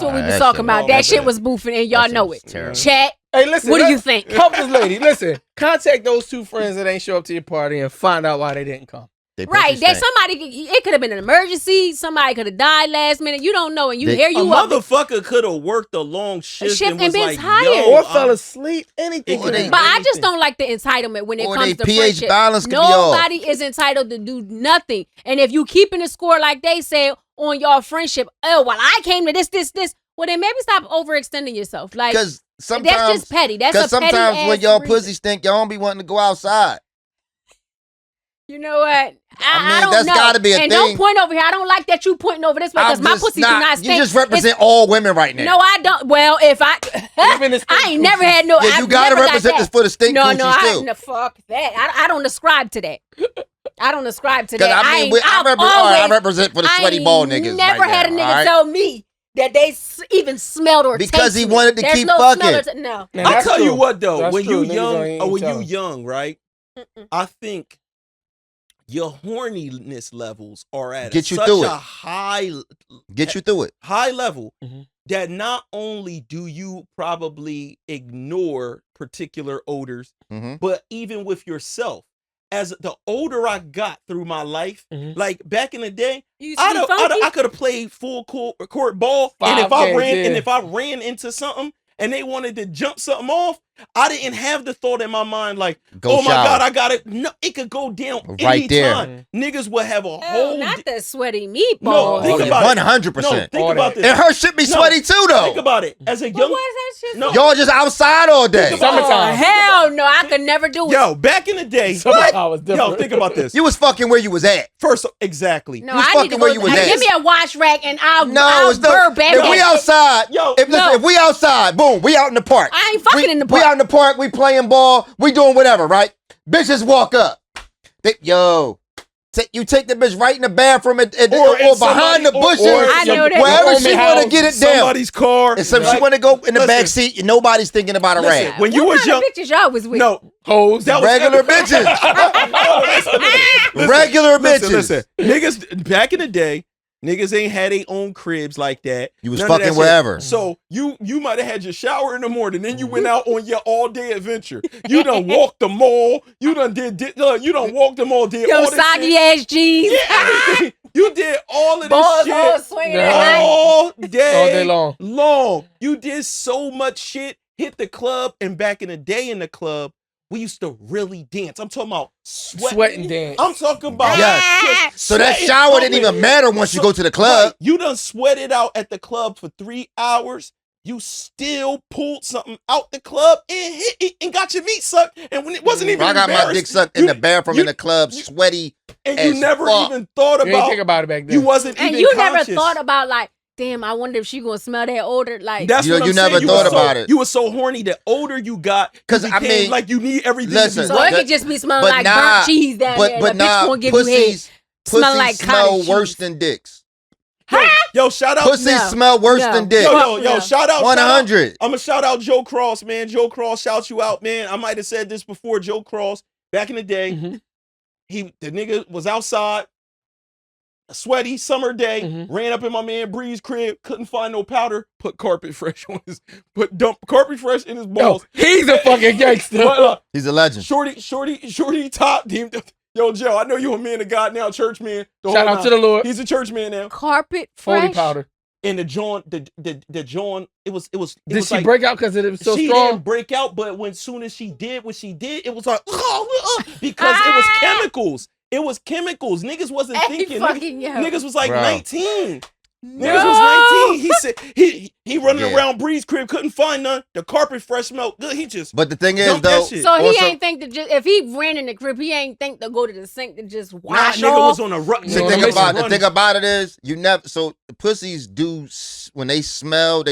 what we was talking about. That shit was boofing, and y'all know it. Chat. Hey, listen. What do you think? Help this lady. Listen. Contact those two friends that ain't show up to your party and find out why they didn't come. Right. It could have been an emergency. Somebody could have died last minute. You don't know. And a motherfucker could have worked a long shift and been like, tired. Or fell asleep. Anything. But I just don't like the entitlement when it comes to pH friendship. balance could Nobody is entitled to do nothing. And if you keeping a score like they say on your friendship, I came to this, well, then maybe stop overextending yourself. Like, that's just petty. Because sometimes when y'all pussy stink, y'all don't be wanting to go outside. You know what? I don't that's know. gotta be a and thing. Don't point over here. I don't like that you pointing over this way because my pussy do not stink. You just represent all women right now. No, I don't. Well, if I ain't never had no. Yeah, you gotta represent this for the stink coochies too. No, fuck that. I don't ascribe to that. I don't ascribe to that. I represent for the sweaty ball niggas. Never had a nigga tell me that they even smelled or tasted because he wanted to keep fucking. No. I'll tell you what though. When you young, right? I think your horniness levels are at such a high level that not only do you probably ignore particular odors, but even with yourself. As the older I got through my life, like back in the day, I could have played full court ball, and if I ran into something and they wanted to jump something off, I didn't have the thought in my mind like, my God, I got it. No, it could go down right anytime. Niggas would have a whole. Not the sweaty meatball. No, think about 100%. No, think about this. And her shit be sweaty too, though. Think about it. As a young, y'all just outside all day. Summertime. Hell no, I could never do it. Yo, back in the day, yo, think about this. You was fucking where you was at. First, exactly. No, you was fucking where you was at. Give me a wash rack and I'll back. If we outside, if we outside, boom, we out in the park. I ain't fucking in the park. We out in the park, we playing ball, we doing whatever, right? Bitches walk up. You take the bitch right in the bathroom or behind the bushes. Wherever she want to get it down. Somebody's car. And so she want to go in the back seat. Nobody's thinking about a rag. When you was young, bitches y'all was with? No, hoes. Regular bitches. Regular bitches. Listen, niggas back in the day, Niggas ain't had their own cribs like that. You was None of that fucking shit. wherever. So you might have had your shower in the morning, then you went out on your all day adventure. You done walked the mall. You done you done walked the mall. Did Yo, all this soggy shit. ass jeans. Yeah, everything. You did all of Balls this all shit swinging Yeah. at night. all day long. You did so much shit. Hit the club, and back in the day in the club, we used to really dance. I'm talking about Sweating dance. I'm talking about Yes. just So that sweating shower didn't pumping. even matter once you go to the club. Right. You done sweated out at the club for 3 hours. You still pulled something out the club and hit it and got your meat sucked. And when it wasn't even I got my dick sucked in the bathroom in the club, sweaty. and as you never fuck. even thought You didn't about. think about it back then. You wasn't And even you conscious. never thought about like, damn, I wonder if she gonna smell that odor. Like, That's You- what I'm you never saying. thought were about so, it. You were so horny. The older you got, 'Cause, you I became mean, like you need everything listen, to so be it right. could just be smelling but like nah, burnt cheese down but there. but And the bitch nah, gonna give you head. Smell like pussies smell cottage worse cheese. than dicks. Yo, shout out. Pussies No. smell worse No. than dick. Yo, shout out. 100. I'm gonna shout out Joe Cross, man. Joe Cross, shout you out, man. I might have said this before. Joe Cross, back in the day, the nigga was outside, a sweaty summer day, ran up in my man Bree's crib, couldn't find no powder, put carpet fresh on his, dump carpet fresh in his balls. Yo, he's a fucking gangster. But, He's a legend. Shorty top team. Yo, Joe, I know you a man of God now, church man. Shout out to the Lord. He's a church man now. Carpet 40 fresh. powder. And the John, it was Did she like, break out because it was so she strong? didn't break out, but soon as she did what she did, it was like because it was chemicals. It was chemicals. Niggas wasn't Hey, thinking. fucking yo. Niggas was like Bro. 19. No. Niggas was 19. He said he running Yeah. around Bree's crib, couldn't find none. The carpet fresh smelled good. He just But the thing is, dumped that though, shit. So he also- ain't think to just if he ran in the crib, he ain't think to go to the sink to just nah, wash nigga off. was on a run. the No, thing no, about no. the thing about it is you never. So the pussies do when they smell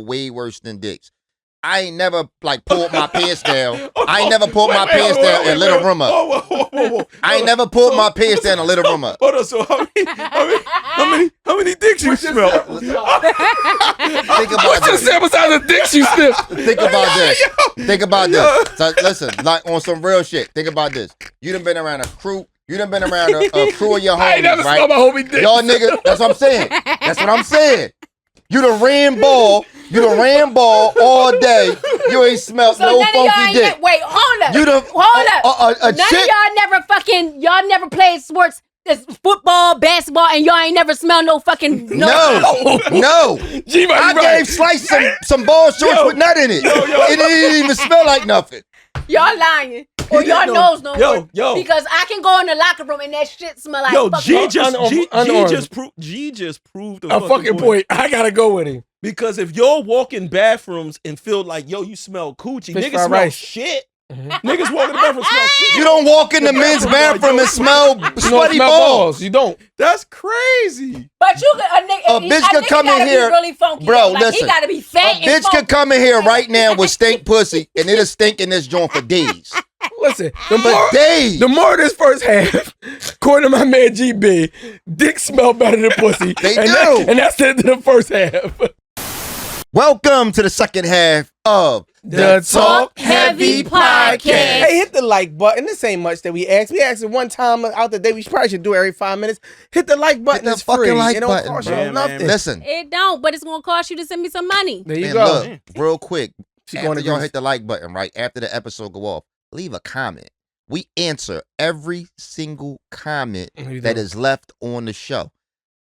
way worse than dicks. I ain't never like pulled my pants down. I ain't never pulled my pants down and lit a room up. Whoa. I ain't never pulled my pants down and lit a room up. Hold on. So how many dicks you smell? Think about What's the this. sample size of dicks you sniff? Think about this. Think about this. So listen, like on some real shit. Think about this. You done been around a crew. You done been around a crew of your I ain't never homies, smelled right? my homie dick. Y'all nigga, that's what I'm saying. That's what I'm saying. You done ran ball. You done ran ball all day. You ain't smelled So no none of y'all funky ain't dick. wait, hold up. You done Hold up. a None chick. of y'all never played sports. This football, basketball, and y'all ain't never smelled no fucking No. G-Man, I you right. gave Slice some ball shorts with nut in it. It didn't even smell like nothing. Y'all lying. Or didn't y'all know. nose no more. Yo. Because I can go in the locker room and that shit smell like Yo, fucking G just proved A fucking point. I gotta go with him. Because if y'all walk in bathrooms and feel like, yo, you smell coochie, Fish niggas fried smell rice. shit. Niggas walk in the bathroom smell shit. You don't walk in the men's bathroom and smell You don't sweaty smell balls. You don't. That's crazy. But you a bitch could nigga come in gotta be here- really funky. Bro, though. Like, listen. he gotta be A fat and bitch funky. could come in here right now with stink pussy and it'll stink in this joint for days. Listen, For days. the more this first half, according to my man GB, dick smell better than pussy. They and do. And that's the end of the first half. Welcome to the second half of The Talkheavy podcast. Hey, hit the like button. This ain't much that we asked. We asked it one time out the day. We probably should do it every 5 minutes. Hit the like button. the It's fucking free. like It don't button, cost bro. you Yeah, nothing. man. Listen, It don't, but it's gonna cost you to send me some money. There you and go. look, real quick, She after going to y'all Greece. hit the like button, right after the episode go off, leave a comment. We answer every single comment You that do. is left on the show.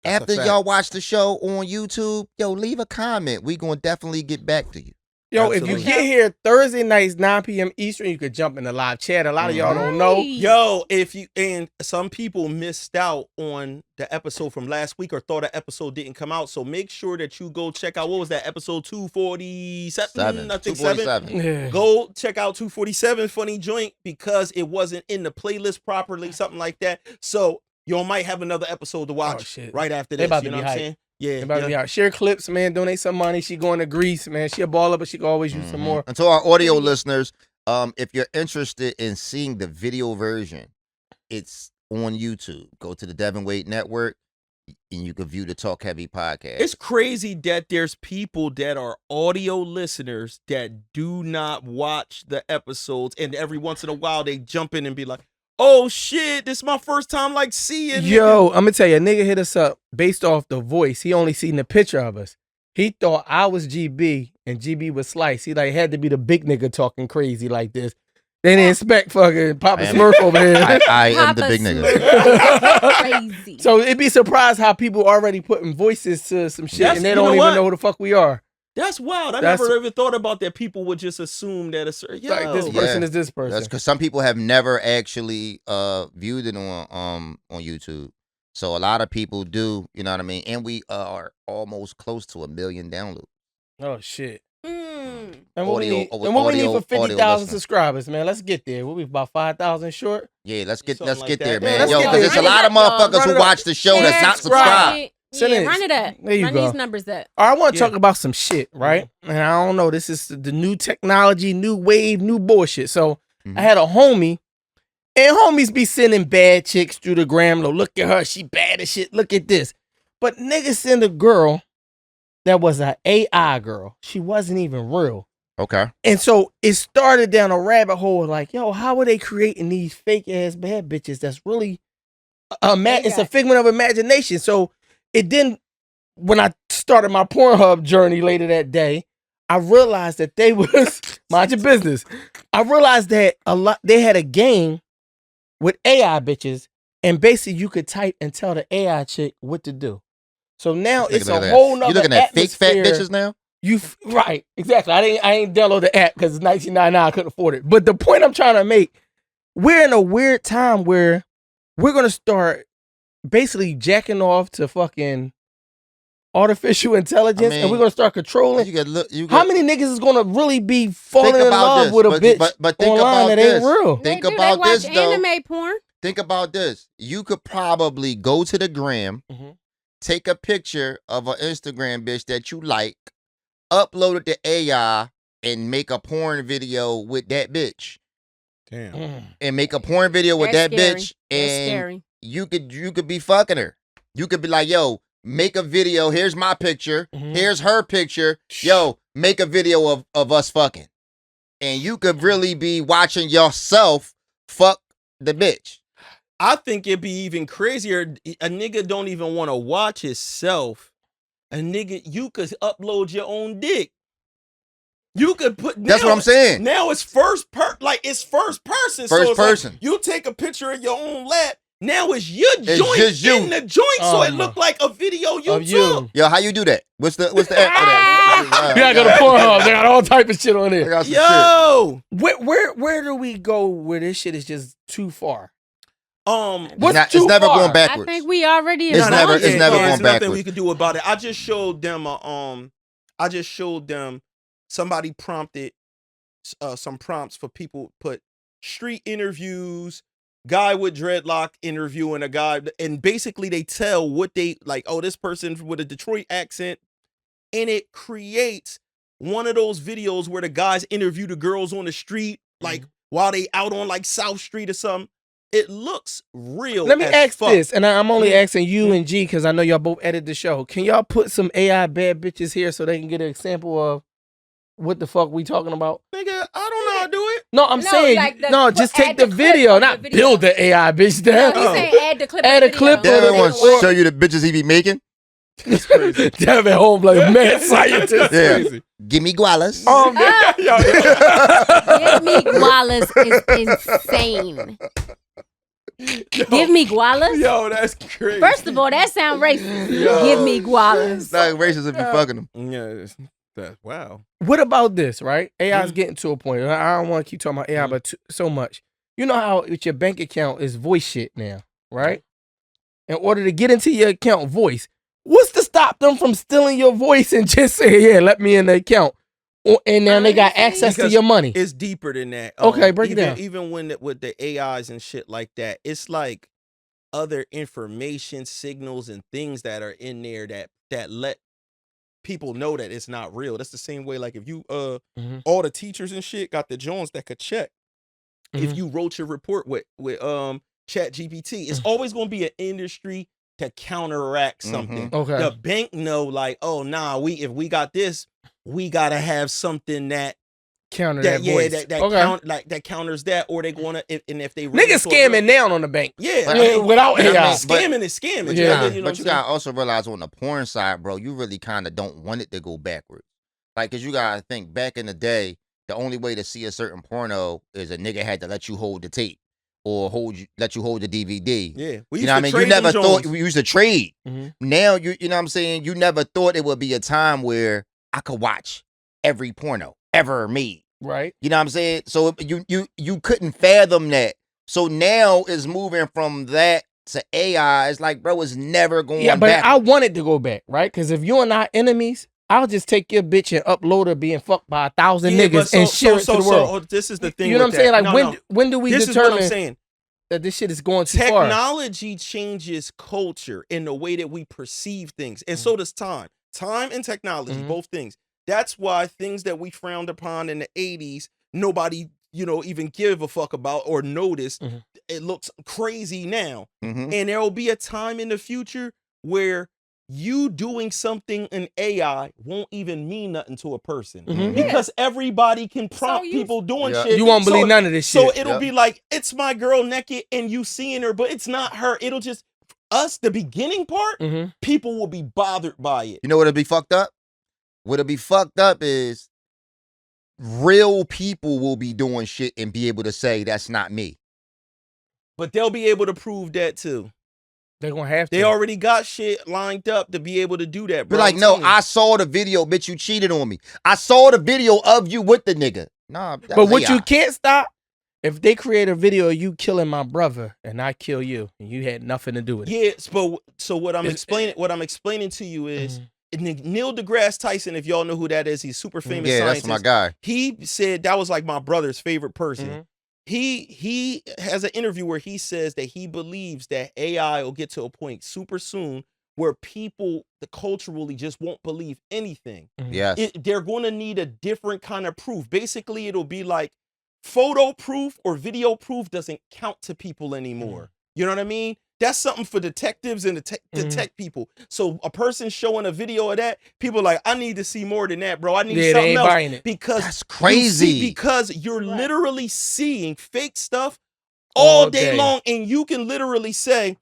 That's a After fact. y'all watch the show on YouTube, yo, leave a comment. We gonna definitely get back to you. Yo, Absolutely. if you get here Thursday nights, 9 p.m. Eastern, you could jump in the live chat. A lot of y'all don't know. Yo, and some people missed out on the episode from last week or thought an episode didn't come out. So make sure that you go check out, what was that, episode 247? I think 7. 247. Yeah. Go check out 247 Funny Joint because it wasn't in the playlist properly, something like that. So y'all might have another episode to watch shit. right after They this. about You to know be what I'm hyped. saying? Yeah. Everybody be out. Share clips, man. Donate some money. She going to Greece, man. She a baller, but she can always use some more. And to our audio listeners, if you're interested in seeing the video version, it's on YouTube. Go to the Devinwade Network and you can view the Talk Heavy podcast. It's crazy that there's people that are audio listeners that do not watch the episodes, and every once in a while they jump in and be like, oh shit, this is my first time like seeing. Yo, I'm gonna tell you, a nigga hit us up based off the voice. He only seen the picture of us. He thought I was GB and GB was Slice. He like had to be the big nigga talking crazy like this. They didn't expect fucking Papa Smurf over here. I am the big nigga. Crazy. So it'd be surprised how people already putting voices to some shit and they don't even know who the fuck we are. That's wild. I never even thought about that. People would just assume that like this person is this person. That's because some people have never actually viewed it on YouTube. So a lot of people do, you know what I mean? And we are almost close to 1 million downloads. Oh shit. And what we need for 50,000 subscribers, man? Let's get there. We'll be about 5,000 short. Yeah, let's get like there, that. man. Yeah, Yo, because there's a lot of motherfuckers who watch the show that's not subscribed. Yeah, run it up. There you run go. these numbers up. All right, I want to talk about some shit, right? And I don't know, this is the new technology, new wave, new bullshit. So I had a homie, and homies be sending bad chicks through the gram. Look at her, she bad as shit. Look at this. But niggas send a girl that was an AI girl. She wasn't even real. Okay. And so it started down a rabbit hole like, yo, how are they creating these fake ass bad bitches that's really it's a figment of imagination. So it didn't, when I started my Pornhub journey later that day, I realized that they was, mind your business, I realized that they had a game with AI bitches, and basically you could type and tell the AI chick what to do. So now it's a whole nother. You looking at fake fat bitches now? Right, exactly. I ain't download the app because it's $19.99. I couldn't afford it. But the point I'm trying to make, we're in a weird time where we're gonna start basically jacking off to fucking artificial intelligence, and we're gonna start controlling. How many niggas is gonna really be falling in love with a bitch but think online about that ain't real? Think about this though. Anime porn. Think about this. You could probably go to the gram, take a picture of an Instagram bitch that you like, upload it to AI, and make a porn video with that bitch. Damn. And make a porn video with that scary. bitch, That's and scary. you could be fucking her. You could be like, yo, make a video. Here's my picture. Here's her picture. Yo, make a video of us fucking. And you could really be watching yourself fuck the bitch. I think it'd be even crazier. A nigga don't even want to watch himself. A nigga, you could upload your own dick. You could put. That's what I'm saying. Now it's first person. First so person. Like you take a picture of your own lap. Now it's your joint just you. in the joint, so it look like a video you took. Yo, how you do that? What's the app for that? You gotta go to Pornhub. They got all type of shit on there. Yo, where do we go where this shit is just too far? It's never going backwards. I think we already. It's never going There's backwards. nothing we could do about it. I just showed them. Somebody prompted some prompts for people. Put street interviews, guy with dreadlock interviewing a guy, and basically they tell what they like. Oh, this person with a Detroit accent, and it creates one of those videos where the guys interview the girls on the street, like while they out on like South Street or something. It looks real. Let me ask this, and I'm only asking you and G because I know y'all both edit the show. Can y'all put some AI bad bitches here so they can get an example of what the fuck we talking about? Nigga, I don't know how to do it. No, I'm saying, like just take the video, not build the AI bitch down. No, he's saying add the clip. Add a clip. Devin wants to show you the bitches he be making. That's crazy. Devin home like a mad scientist. Yeah. Crazy. Give me gualas. Give me gualas is insane. Give me gualas? Yo, that's crazy. First of all, that sound racist. Give me gualas. It's not racist if you fucking them. Yeah, that's wow. What about this, right? AI is getting to a point. I don't want to keep talking about AI, but so much. You know how with your bank account is voice shit now, right? In order to get into your account voice, what's to stop them from stealing your voice and just say, yeah, let me in the account? And now they got access to your money. It's deeper than that. Okay, break it down. Even with the AIs and shit like that, it's like other information signals and things that are in there that let people know that it's not real. That's the same way, like if you all the teachers and shit got the Jones that could check. If you wrote your report with Chat GPT, it's always gonna be an industry to counteract something. Okay. The bank know like, oh nah, if we got this, we gotta have something that counter that voice. That counters that, or they gonna if they really niggas scamming now on the bank. Without AI. Scamming is scamming. Yeah, you know but you gotta also realize on the porn side, bro, you really kind of don't want it to go backwards. Like, cause you gotta think back in the day, the only way to see a certain porno is a nigga had to let you hold the tape or let you hold the DVD. Yeah, you know what I mean. You never thought we used to trade. Now you know what I'm saying. You never thought it would be a time where I could watch every porno ever made. Right. You know what I'm saying? So you couldn't fathom that. So now it's moving from that to AI. It's like, bro, it's never going back. Yeah, but I want it to go back, right? Because if you and I enemies, I'll just take your bitch and upload her being fucked by 1,000 niggas and share it to the world. This is the thing. You know what I'm saying? Like, when do we determine that this shit is going too far? Technology changes culture in the way that we perceive things. And so does time. Time and technology, both things. That's why things that we frowned upon in the 80s, nobody, even give a fuck about or notice. It looks crazy now. And there will be a time in the future where you doing something in AI won't even mean nothing to a person because everybody can prompt people doing shit. You won't believe none of this shit. So it'll be like, it's my girl naked and you seeing her, but it's not her. It'll just, the beginning part, people will be bothered by it. You know what'll be fucked up? What'll be fucked up is real people will be doing shit and be able to say that's not me. But they'll be able to prove that too. They're gonna have to. They already got shit lined up to be able to do that, bro. Be like, no, I saw the video, bitch, you cheated on me. I saw the video of you with the nigga. Nah, but what you can't stop, if they create a video of you killing my brother and I kill you and you had nothing to do with it. Yes, but so what I'm explaining to you is Neil deGrasse Tyson, if y'all know who that is, he's super famous scientist. That's my guy. He said that was like my brother's favorite person. He has an interview where he says that he believes that AI will get to a point super soon where people culturally just won't believe anything. Yes. They're going to need a different kind of proof. Basically, it'll be like photo proof or video proof doesn't count to people anymore. You know what I mean? That's something for detectives and detect people. So a person showing a video of that, people are like, I need to see more than that, bro. I need something else. Buying it. Because that's crazy. Because you're literally seeing fake stuff all day long, and you can literally say,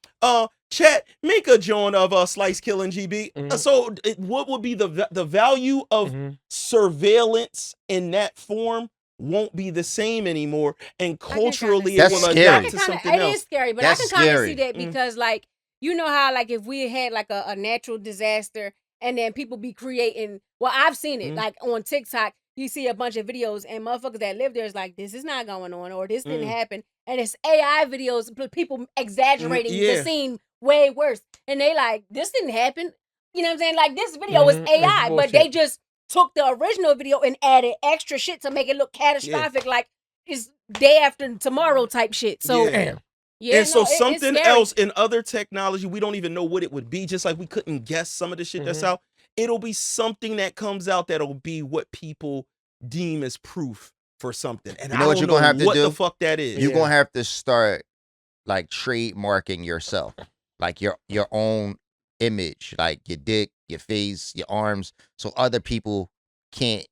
chat, make a joint of Slice Killing GB. So what would be the value of surveillance in that form? Won't be the same anymore, and culturally it will adapt to something else. It is scary, but I can kind of see that because, like, you know how, like, if we had like a natural disaster and then people be creating, well, I've seen it, like on TikTok, you see a bunch of videos and motherfuckers that live there is like, this is not going on, or this didn't happen, and it's AI videos, people exaggerating the scene way worse, and they like, this didn't happen, you know what I'm saying? Like, this video is AI, but they just took the original video and added extra shit to make it look catastrophic, like it's day after tomorrow type shit. So, something else in other technology, we don't even know what it would be, just like we couldn't guess some of the shit that's out. It'll be something that comes out that'll be what people deem as proof for something. And you know what you're gonna have to do? What the fuck that is? You're gonna have to start like trademarking yourself, like your own image, like your dick, your face, your arms, so other people can't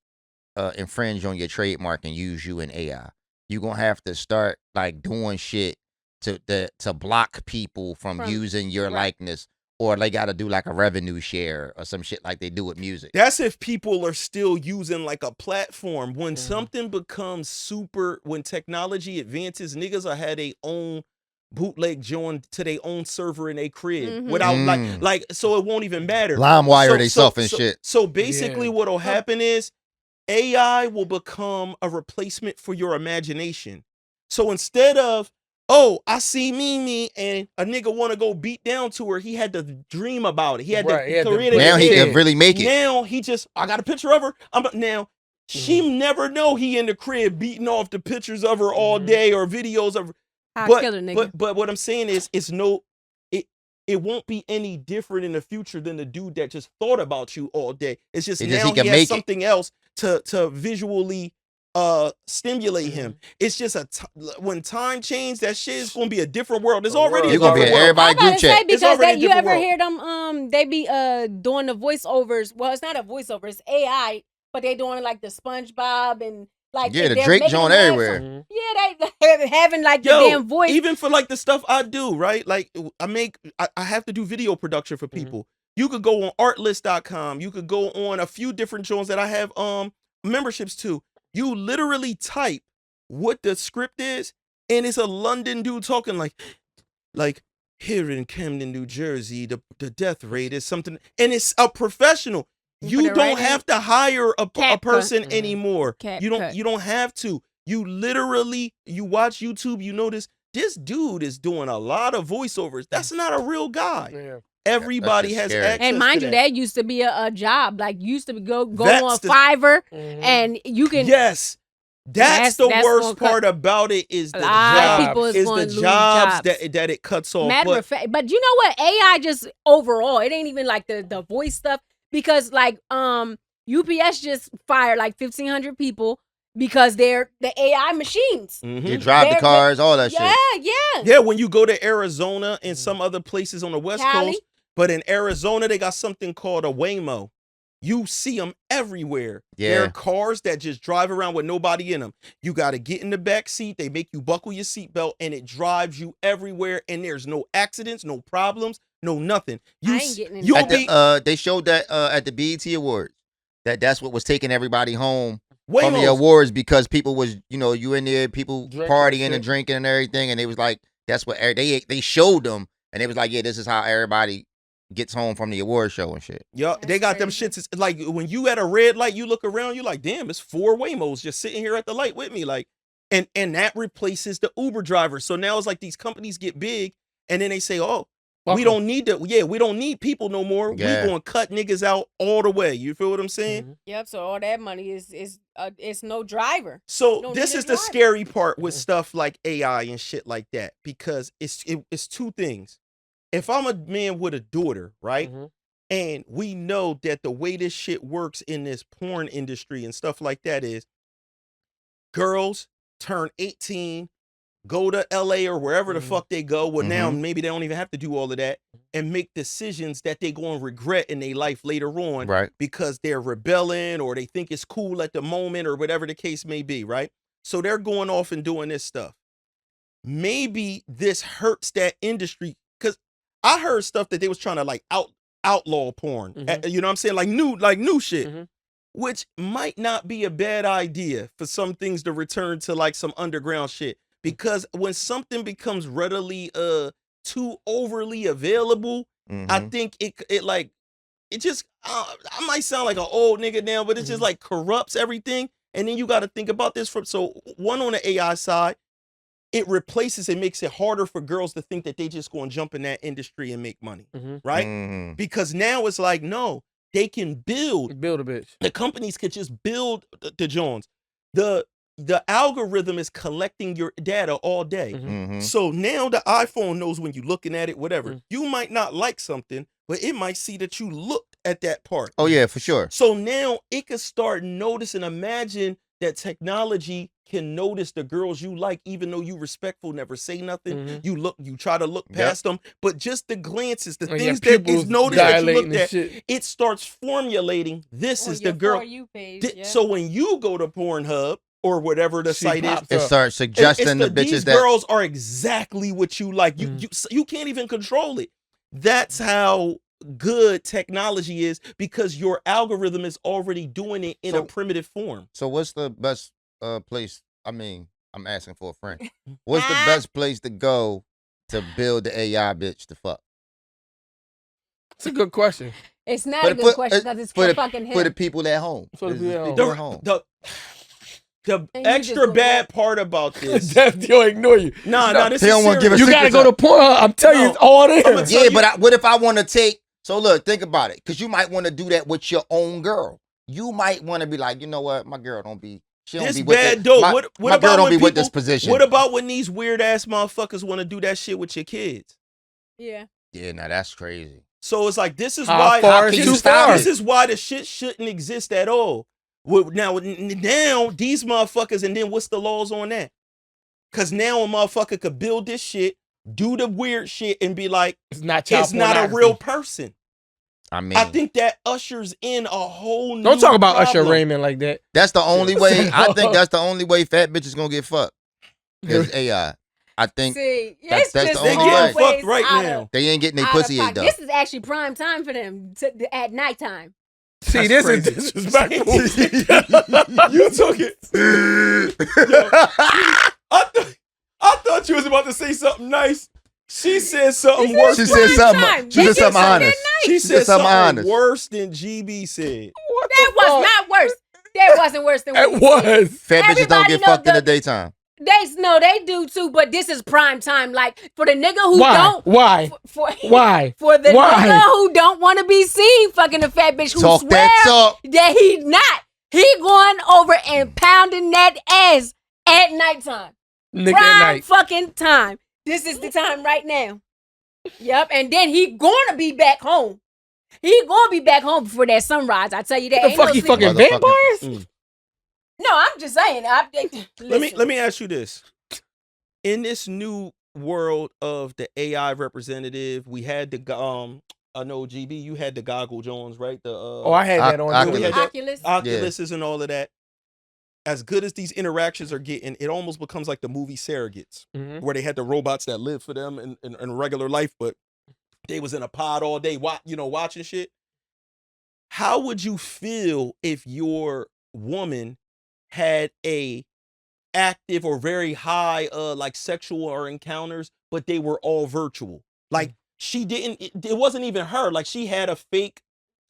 infringe on your trademark and use you in AI. You're gonna have to start like doing shit to block people from using your likeness, or they gotta do like a revenue share or some shit like they do with music. That's if people are still using like a platform. When something becomes when technology advances, niggas will have their own bootleg join to their own server in a crib without like so it won't even matter. LimeWire they self and shit. So basically what'll happen is AI will become a replacement for your imagination. So instead of, oh, I see Mimi and a nigga want to go beat down to her, he had to dream about it. He had to create it. Now he can really make it. Now he just, I got a picture of her. Now she never know he in the crib beating off the pictures of her all day or videos of her. But what I'm saying is, it won't be any different in the future than the dude that just thought about you all day. It's just now he has something else to visually stimulate him. It's just when time changes, that shit is gonna be a different world. It's already you're gonna be everybody group chat. Because you ever hear them? They be doing the voiceovers. Well, it's not a voiceover. It's AI, but they doing like the SpongeBob and Like Yeah, the they're Drake making joint them have everywhere. some- Yeah, they having like the Yo, damn voice. even for like the stuff I do, right? Like I have to do video production for people. You could go on artlist.com. You could go on a few different joints that I have memberships to. You literally type what the script is, and it's a London dude talking like here in Camden, New Jersey, the death rate is something, and it's a professional. You You put it don't right in. have to hire a Cap person cut. anymore. Cap You cut. don't have to. You literally, you watch YouTube, you notice this dude is doing a lot of voiceovers. That's not a real guy. Yeah. Everybody just has scary. access And mind to you, that used to be a job. Like you used to go That's on the- Fiverr, Mhm. and you can. Yes. That's the that's worst gonna cut- part about it is A the lot of job. people is Is going the to lose jobs jobs. that it cuts off. Matter But of fact, but you know what? AI just overall, it ain't even like the voice stuff because like UPS just fired like 1,500 people because they're the AI machines. Mhm. You drive the They're- cars, all that Yeah, shit. yeah. Yeah, when you go to Arizona and some other places on the West Cali. Coast, but in Arizona, they got something called a Waymo. You see them everywhere. There Yeah. are cars that just drive around with nobody in them. You got to get in the back seat. They make you buckle your seatbelt, and it drives you everywhere. And there's no accidents, no problems, no nothing. You, I ain't getting in you'll At be they showed that at the BET Awards. That's what was taking everybody home from the Waymos. awards because people was, you in there, people Drinking partying and and shit. drinking and everything, and it was like that's what they showed them, and it was like, yeah, this is how everybody gets home from the award show and shit. Yeah, they That's got them crazy. shits. It's like when you at a red light, you look around, you're like, damn, it's 4 Waymos just sitting here at the light with me. Like, and that replaces the Uber driver. So now it's like these companies get big, and then they say, oh, Fuck we 'em. don't need to. Yeah, we don't need people no more. Yeah. We gonna cut niggas out all the way. You feel what I'm saying? Mhm. Yep. So all that money is it's no driver. So Don't this need a is the driver. scary part with Mhm. stuff like AI and shit like that because it's two things. If I'm a man with a daughter, right? Mhm. And we know that the way this shit works in this porn industry and stuff like that is girls turn 18, go to LA or wherever the Mhm. fuck they go. Well, now Mhm. maybe they don't even have to do all of that and make decisions that they going to regret in their life later on Right. because they're rebelling or they think it's cool at the moment or whatever the case may be, right? So they're going off and doing this stuff. Maybe this hurts that industry because I heard stuff that they was trying to like outlaw porn. Mhm. You know what I'm saying? Like new shit. Mhm. Which might not be a bad idea for some things to return to like some underground shit. Because when something becomes readily too overly available, I Mhm. think it like it just I might sound like an old nigga now, but it just Mhm. like corrupts everything. And then you got to think about this from so one on the AI side, it replaces and makes it harder for girls to think that they just going to jump in that industry and make money, Mhm. right? Mhm. Because now it's like no, they can build. Build a bitch. The companies could just build the Jones. The algorithm is collecting your data all day. Mhm. Mhm. So now the iPhone knows when you're looking at it, whatever. Mhm. You might not like something, but it might see that you looked at that part. Oh yeah, for sure. So now it could start noticing. Imagine that technology can notice the girls you like, even though you respectful, never say nothing. Mhm. You try to look Yep. past them, but just the glances, the And your things that is pupils noticed that you dilating looked and at, shit. it starts formulating. This On is your the girl. For You page. Thi- Yeah. So when you go to Pornhub or whatever the She site is, pops It up. starts suggesting the these bitches that girls are exactly what you like. Mhm. You can't even control it. That's how good technology is because your algorithm is already doing it in a So- primitive form. So what's the best place? I mean, I'm asking for a friend. What's the best place to go to build the AI bitch to fuck? It's a good question. It's not But a good question because it's for fucking him. For the people at home. For the This is people at people The, at home. the And you just extra gonna bad part about this. They'll ignore you. Nah, this They is don't wanna give serious. us You gotta secrets go to Pornhub. I'm telling you, No, it's all there. I'ma tell Yeah, you- but what if I want to take? So look, think about it, because you might want to do that with your own girl. You might want to be like, you know what, my girl don't be. She don't This be with bad the, dope. My, What my about girl don't when be with people- this position. What about when these weird ass motherfuckers want to do that shit with your kids? Yeah. Yeah, now that's crazy. So it's like this is How why far is can too you stop far? This is why the shit shouldn't exist at all. Now these motherfuckers, and then what's the laws on that? Because now a motherfucker could build this shit, do the weird shit, and be like, It's not child it's not a pornography. real person. I think that ushers in a whole new Don't talk about problem. Usher Raymond like that. That's the only way. I think that's the only way fat bitches gonna get fucked. Is AI. I think See, that's it's the just only They getting way. fucked right always now. They ain't getting their out of pussy ate pocket. though. This is actually prime time for them at nighttime. See, That's this crazy. is disrespectful. You took it. I thought you was about to say something nice. She said something worse. She than said GB. something. She said something honest. She said something something honest. worse than GB said. That was not worse. That wasn't worse than what It he said. was. Fat bitches don't Everybody get know fucked in the- the daytime. They do too, but this is prime time. Like for the nigga who Why? don't Why? for Why? for the Why? nigga who don't want to be seen fucking a fat bitch who Talk swear that talk. that he not. He going over and pounding that ass at nighttime. Nigga Prime at night. fucking time. This is the time right now. Yep, and then he gonna be back home. He gonna be back home before that sunrise. I tell you that. The Ain't fuck no he sleeping. fucking vampires? No, I'm just saying. Let me ask you this. In this new world of the AI representative, we had the I know GB, you had the Goggle Jones, right? The Oh, I had that on Oculus. we had that Oculus. Oculuses and all of that. As good as these interactions are getting, it almost becomes like the movie Surrogates, where they had the robots that lived for them in regular life, but they was in a pod all day, watching shit. How would you feel if your woman had a active or very high like sexual or encounters, but they were all virtual? Like she didn't, it wasn't even her. Like she had a fake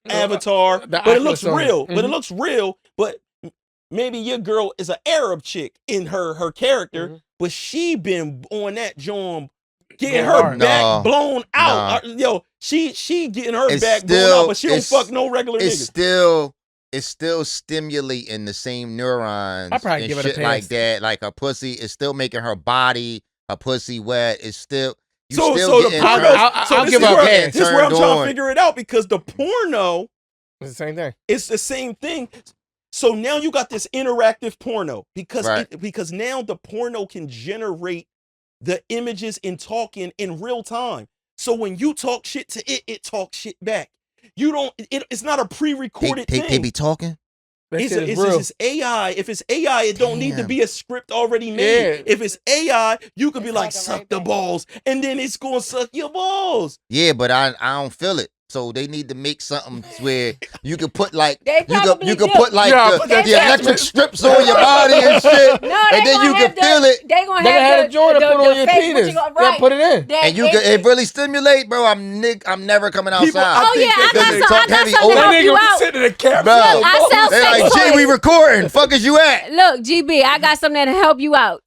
avatar, the but it looks Oculus on it. real. But it looks real. But maybe your girl is an Arab chick in her character, but she been on that joint getting her back blown out. Yo, she getting her back blown out, but she don't fuck no regular niggas. It's still stimulating the same neurons I probably and give it a shit pass. like that. Like her pussy is still making her body, her pussy wet. It's still So the getting porno. I'll this give is her a where- pass. This is where I'm Turned trying to on. figure it out, because the porno, It's the same thing. it's the same thing. So now you got this interactive porno because Right. because now the porno can generate the images and talking in real time. So when you talk shit to it, it talks shit back. You don't. It's not a pre-recorded thing. They be talking. That It's, shit is real. it's AI. If it's AI, it don't need to Damn. be a script already made. Yeah. If it's AI, you could be It's like, talking suck right the back. balls, and then it's gonna suck your balls. Yeah, but I don't feel it. So they need to make something where you could put like They probably you could do. put like Yeah, the, put that the electric attachment. strips on your body and shit, No, they and then you gonna can have feel it. They gonna They have had a joint to put on your face, penis. right. Yeah, put it in. That And you can it really stimulate, bro. I'm never coming People- outside. Oh yeah, I Because got they some. talk I got heavy something to over- help That you nigga out. sitting in the camera. Bro, Look, I sell they sex like, G, toys. we recording. Fuck is you at? Look, GB, I got something to help you out.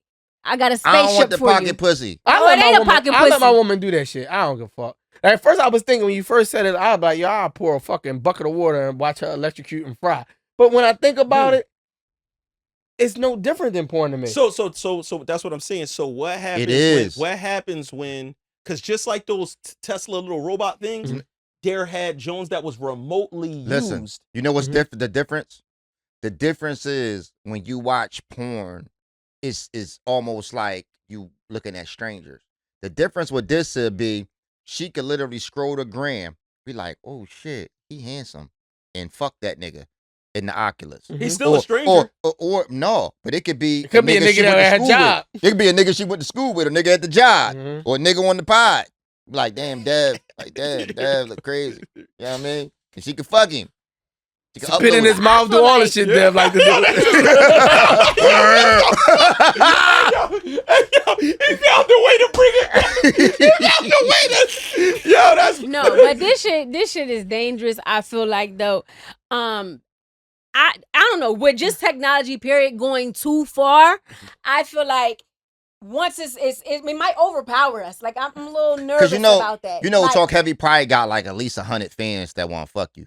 I got a I don't want spaceship the for pocket you. pussy. Oh, it ain't a pocket I let my pussy. woman do that shit. I don't give a fuck. At first, I was thinking when you first said it, I was like, yo, I'll pour a fucking bucket of water and watch her electrocute and fry. But when I think about it, it's no different than porn to me. So that's what I'm saying. So what happens? It is. What happens when? Because just like those Tesla little robot things, there had Jones that was remotely Listen, used. you know what's the difference? The difference is when you watch porn, it's almost like you looking at strangers. The difference with this would be she could literally scroll the gram, be like, oh shit, he handsome, and fuck that nigga in the Oculus. He's still a stranger. Or no, but it could be It could be a nigga she that went to had a school job. with. It could be a nigga she went to school with, a nigga at the job, or a nigga on the pod. Like, damn, Dev, look crazy. You know what I mean? And she could fuck him. She could Spit in upload his it. mouth, do all the shit Dev like to do. He found the way to bring it back. He found the way to. Yo, that's No, but this shit is dangerous. I feel like though, I don't know. With just technology, period, going too far, I feel like once it might overpower us. Like I'm a little nervous about that. Like, Talkheavy probably got like at least 100 fans that want to fuck you.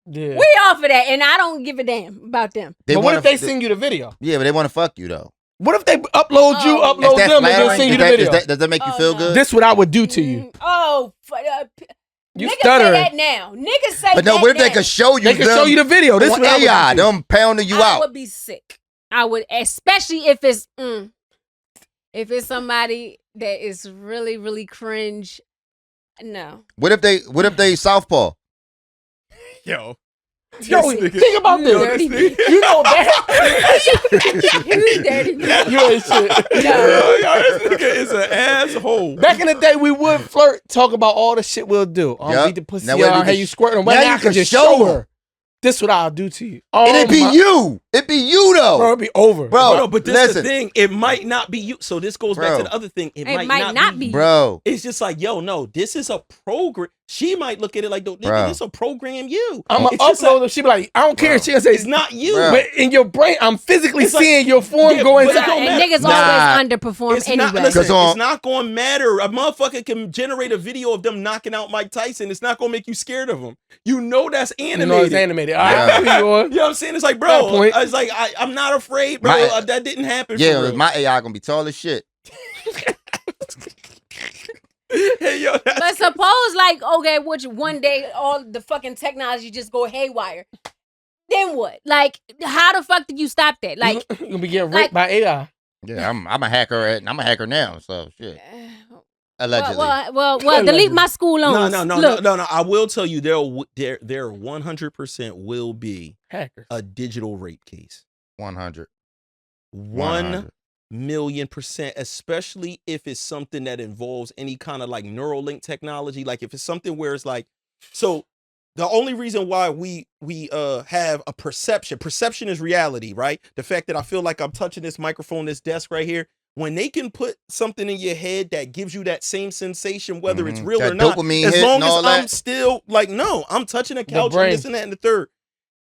Yeah. we off of that, and I don't give a damn about them. But what if they sing you the video? Yeah, but they want to fuck you though. What if they upload you, Oh. upload them, and then flattering? sing you Is the that- video? does that make you Oh, feel no. good? This what I would do to you. You Niggas say stuttering. that now. Niggas say But no, that what if they now. could show you? They can them show you the video. This on what I would AI, do to you. them pounding you I out. would be sick. I would, especially if it's somebody that is really, really cringe. No. What if they southpaw? Yo, think about this. Dirty bitch. You know that. You dirty bitch. You ain't shit. Yo, this nigga is an asshole. Back in the day, we would flirt, talk about all the shit we'll do. Yup. Beat the pussy Now we out, can hey, you squirting. now Now you I can can just show show her. her. This what I'll do to you. And it be you. It be you though. Bro, it'll be over. Bro, No, but this is the thing. It might not be you. So this goes back Bro. to the other thing. It It might not be. Bro. It's just like, yo, no, this is a program. She might look at it like, nigga, Bro. this a program you. I'm going to It's just upload them. She be like, I don't care. Bro. She'll say, It's not you. Bro. but in your brain, I'm physically It's like- seeing your form Yeah, going but it inside. don't And matter. niggas Nah. always underperform It's anyway. not. Listen, Cause on- it's not going to matter. A motherfucker can generate a video of them knocking out Mike Tyson. It's not going to make you scared of him. You know that's animated. You know it's animated. All right, Yeah. I be going. You know what I'm saying? It's like, Fair bro, point. it's like I'm not afraid, bro. My- That didn't happen. for Yeah, real. my AI gonna be tall as shit. Hey, yo, that's But suppose, like, okay, which one day all the fucking technology just go haywire. Then what? Like, how the fuck did you stop that? Like, You're going to be getting like- raped by AI. Yeah, I'm a hacker. I'm a hacker now. So shit. Allegedly. well, delete my school loans. No. I will tell you, there 100% will be Hackers. a digital rape case. 100. 1,000,000%, especially if it's something that involves any kind of like Neuralink technology. Like if it's something where it's like, so the only reason why we have a perception is reality, right? The fact that I feel like I'm touching this microphone, this desk right here, when they can put something in your head that gives you that same sensation, whether it's real That or not, dopamine as hit long and as all I'm that. still like, no, I'm touching a couch and brain. this and that and the third.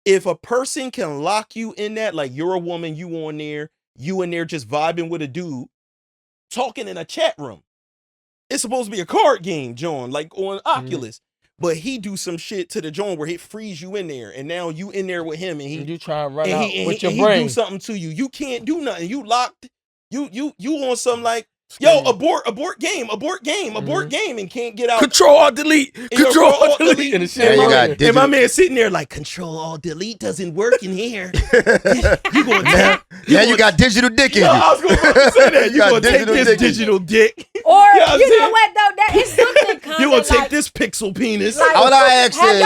If a person can lock you in that, like you're a woman, you on there, you in there just vibing with a dude, talking in a chat room. It's supposed to be a card game, John, like on Oculus. But he do some shit to the joint where he frees you in there, and now you in there with him, and You try to run and out he, with and your he brain. do something to you. You can't do nothing. You locked. You on something like, yo, abort game, and can't get out. Control Alt Delete. Control Alt Delete. And the shit. Yeah, you got And digital- my man sitting there like, Control Alt Delete doesn't work in here. You going now you got digital dick in you. I was going to say that. You got gonna take digital this dick in you. digital dick. Or, Yeah, I'm you know saying- what, though? That is something kind of You gonna take like, this pixel penis. like, All I ask is,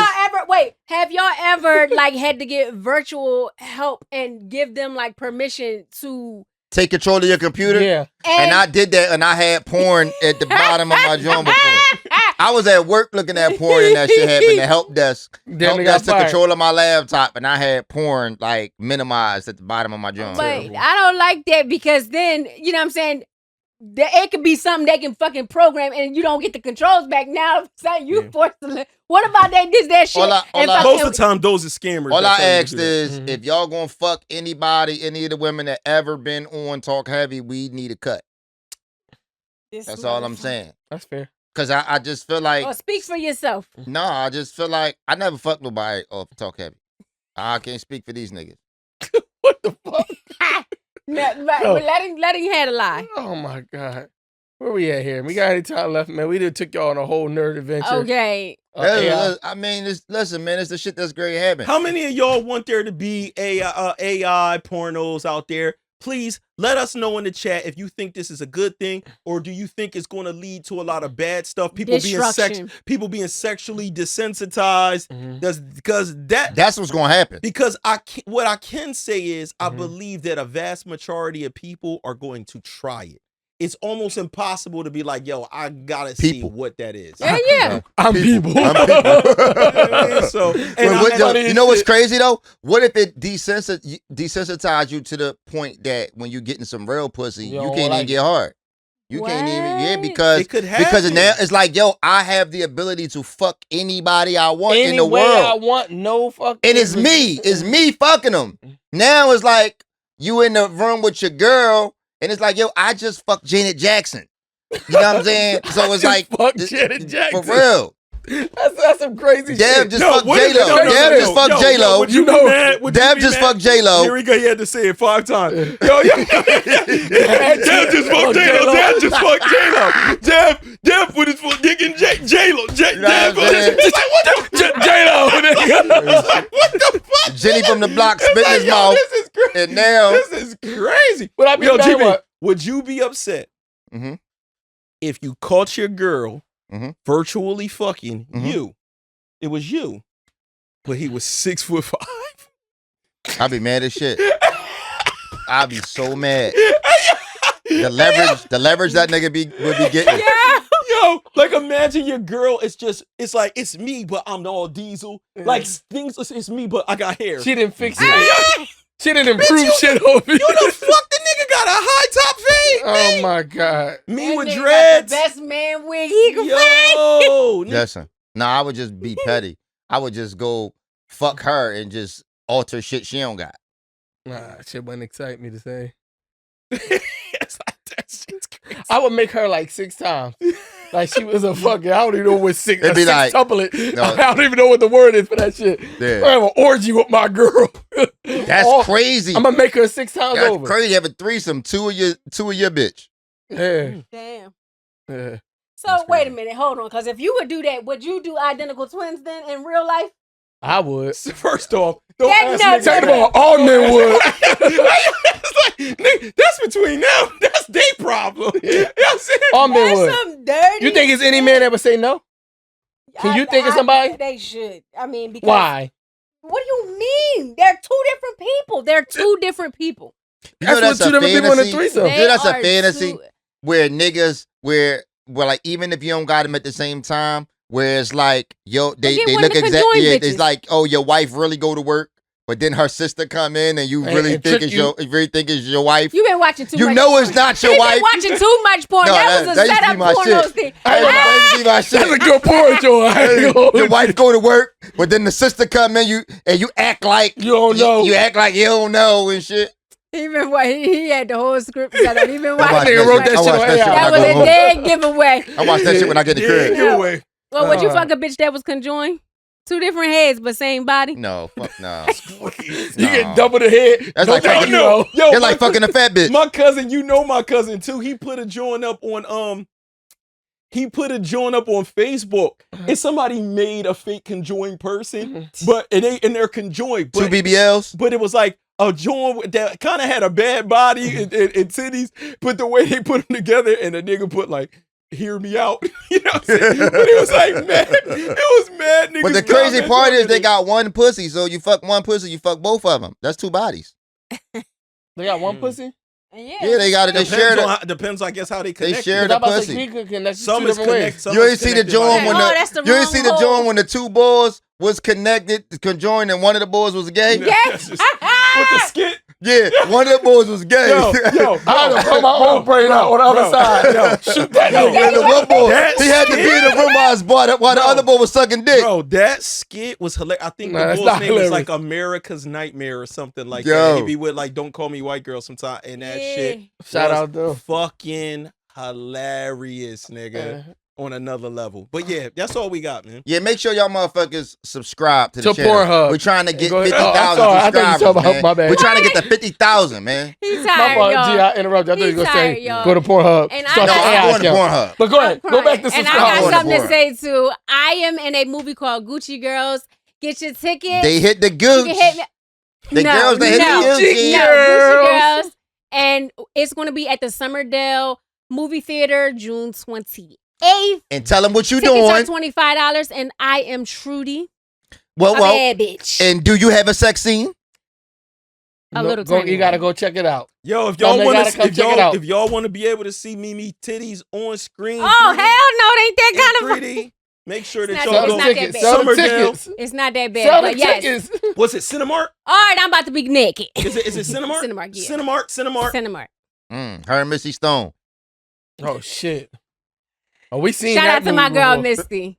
have y'all ever like had to get virtual help and give them like permission to take control of your computer. Yeah. And I did that, and I had porn at the bottom of my joint before. I was at work looking at porn, and that shit happened. The help desk Damn, they got took fired. control of my laptop, and I had porn like minimized at the bottom of my joint. But I don't like that because then, you know what I'm saying? It could be something they can fucking program and you don't get the controls back. Now, you forced to live. What about they did that shit? Most of the time, those are scammers. All That's I how you asked do that. is, if y'all gonna fuck anybody, any of the women that ever been on Talkheavy, we need a cut. That's all I'm saying. That's fair. Cause I just feel like, Oh, speak for yourself. no, I just feel like I never fucked nobody off Talkheavy. I can't speak for these niggas. What the fuck? Let him have a lie. Oh my God. Where we at here? We got any time left, man? We done took y'all on a whole nerd adventure. Okay. I mean, listen, man, it's the shit that's great happening. How many of y'all want there to be AI pornos out there? Please let us know in the chat if you think this is a good thing, or do you think it's going to lead to a lot of bad stuff? People being sexually desensitized. Because that's what's going to happen. Because what I can say is I believe that a vast majority of people are going to try it. It's almost impossible to be like, yo, I gotta see what that is. Yeah. I'm people. So, you know what's crazy though? What if it desensitized you to the point that when you're getting some real pussy, you can't even get hard. You can't even because it could happen. Because now it's like, yo, I have the ability to fuck anybody I want in the way world. I want, no fucking. And it's me. It's me fucking them. Now it's like you in the room with your girl. And it's like, yo, I just fucked Janet Jackson. You know what I'm saying? So it's like, fuck Janet Jackson. For real. That's some crazy Dev shit. just fucked J-Lo. Dev just fucked J-Lo. Dev just fucked J-Lo. Here we go. You had to say it 5 times. Dev just fucked J-Lo. Dev just fucked J-Lo. Dev with his foot dick in J-Lo. Dev just like, what the J-Lo. What the fuck? Jenny from the block spit in his mouth. This is crazy. And now. This is crazy. But I mean, Jimmy, would you be upset Mhm. if you caught your girl virtually fucking you. It was you. But he was 6'5". I'd be mad as shit. I'd be so mad. The leverage that nigga would be getting. Yeah. Yo, like imagine your girl. It's like it's me, but I'm all diesel. Like things, it's me, but I got hair. She didn't fix it. She didn't improve shit over you. You the fuck the nigga got a high top fade. Oh my god. Me That with nigga dreads. got the best man wig he can Yo, Listen, I would just be petty. I would just go fuck her and just alter shit she don't got. Nah, shit wouldn't excite me to say. It's like, that shit's crazy. I would make her like 6 times. Like she was a fucking, I don't even know what six. It'd be like, sextuplet. no. I don't even know what the word is for that shit. Yeah. I have an orgy with my girl. That's crazy. I'm gonna make her 6 times That's over. crazy. Have a threesome, two of your bitch. Yeah. Damn. Yeah. So wait a minute, hold on, because if you would do that, would you do identical twins then in real life? I would. First off, don't That's ask me. Second of all, all men would. It's like, nigga, that's between them. That's their problem. You know what I'm saying? All men That's would. some dirty. You think it's any man that would say no? Can you think of somebody? They should. I mean, because Why? What do you mean? They're 2 different people. They're 2 different people. You know That's what 2 different people in a threesome. You know that's a They are fantasy two- where niggas, where like even if you don't got them at the same time, where it's like, yo, they get one look of the exactly, conjoined it's bitches. like, oh, your wife really go to work, but then her sister come in and you really And think trick it's you. your wife. You've been watching too You much know porn. it's not your You've wife. been watching too much porn. No, that was a used to be setup my porno shit. thing. That used to be my That's a shit. good porn, Joe. Your wife go to work, but then the sister come in, you act like You don't know. You act like you don't know and shit. Even what he had the whole script set up. Even I watched watching. nigga wrote that that shit. shit I watched on that shit when AI. I That was go a home. dead giveaway. I watch that shit when I get in the crib. Give away. Well, would you Uh. fuck a bitch that was conjoined? 2 different heads, but same body? No, fuck no. You get double the head. That's No like thank fucking- you, though. Yo, It's like fucking a fat bitch. My cousin, you know my cousin too. He put a joint up on He put a joint up on Facebook, and somebody made a fake conjoined person, but they're conjoined. Two But, BBLs. but it was like a joint that kind of had a bad body and titties. But the way they put them together, and the nigga put like, "Hear me out," you know what I'm saying? But it was like mad. It was mad niggas. But the found crazy that part joint is they and got one pussy, so you fuck one pussy, you fuck both of them. That's 2 bodies. They got one pussy? Yeah, they got it. They Depends share on it. how- depends, I guess, how they connect. share it. the I'm about to pussy. say, he could connect Some two is different connect. ways. Some You is ain't see the connected joint by- when Oh, that's the you ain't wrong see the hole. joint when the 2 boys was connected, conjoined, and one of the boys was gay. Yes. With the skit. Yeah, one of the boys was gay. Yo, I had to pull my own brain out on the other side. Yo, shoot that Yo, nigga. And the one boy, That he had to be in the room while the Bro. other boy was sucking dick. Bro, that skit was hilarious. I think Nah, the that's boy's not name is hilarious. like America's Nightmare or something like Yo. that. He be with like Don't Call Me White Girl sometime, and that shit Shout was out though. fucking hilarious, nigga, on another level. But yeah, that's all we got, man. Yeah, make sure y'all motherfuckers subscribe to the To channel. Pornhub. We're trying to get Go ahead. 50,000 Oh, I'm sorry. I thought you subscribers, talking about- man. my bad. We're trying to get to 50,000, man. He's My tired, fault, y'all. G, I interrupted. I thought you He's was going tired, to say, y'all. go to Pornhub. And I Start No, got- the I'm AI going to account. Pornhub. But go ahead. I'm Go back to crying. And I subscribe. got Going something to to say too. I am in a movie called Gucci Girls. Get your ticket. They hit the You gooch. can hit me. The girls that hit no, the gooch. Gucci No, Girls. Gucci Girls. And it's going to be at the Summerdale Movie Theater June 28th. And tell them what you Tickets are doing. $25, and I am Trudy, Well, a bad bitch. and do you have a sex scene? A little Go, tiny you got to one. go check it out. Yo, if No, y'all they want gotta to, come check it out. if y'all want to be able to see Mimi titties on screen, Oh, hell no, it ain't that in kind of. 3D, make sure that It's y'all not- go. it's not that tickets. bad. Sell the Summerdale. tickets. It's not that bad, Sell the but yes. tickets. What's it? Cinemark? All right, I'm about to be naked. Is it Cinemark? Cinemark, yeah. Cinemark. Cinemark. Her and Missy Stone. Oh, shit. Oh, we seen Shout that out to my movie girl, before. Misty.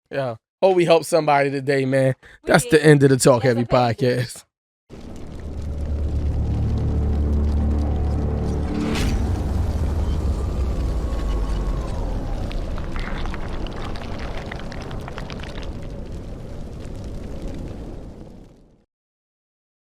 Yeah. Hope we help somebody today, man. That's the end of the Talk Heavy podcast.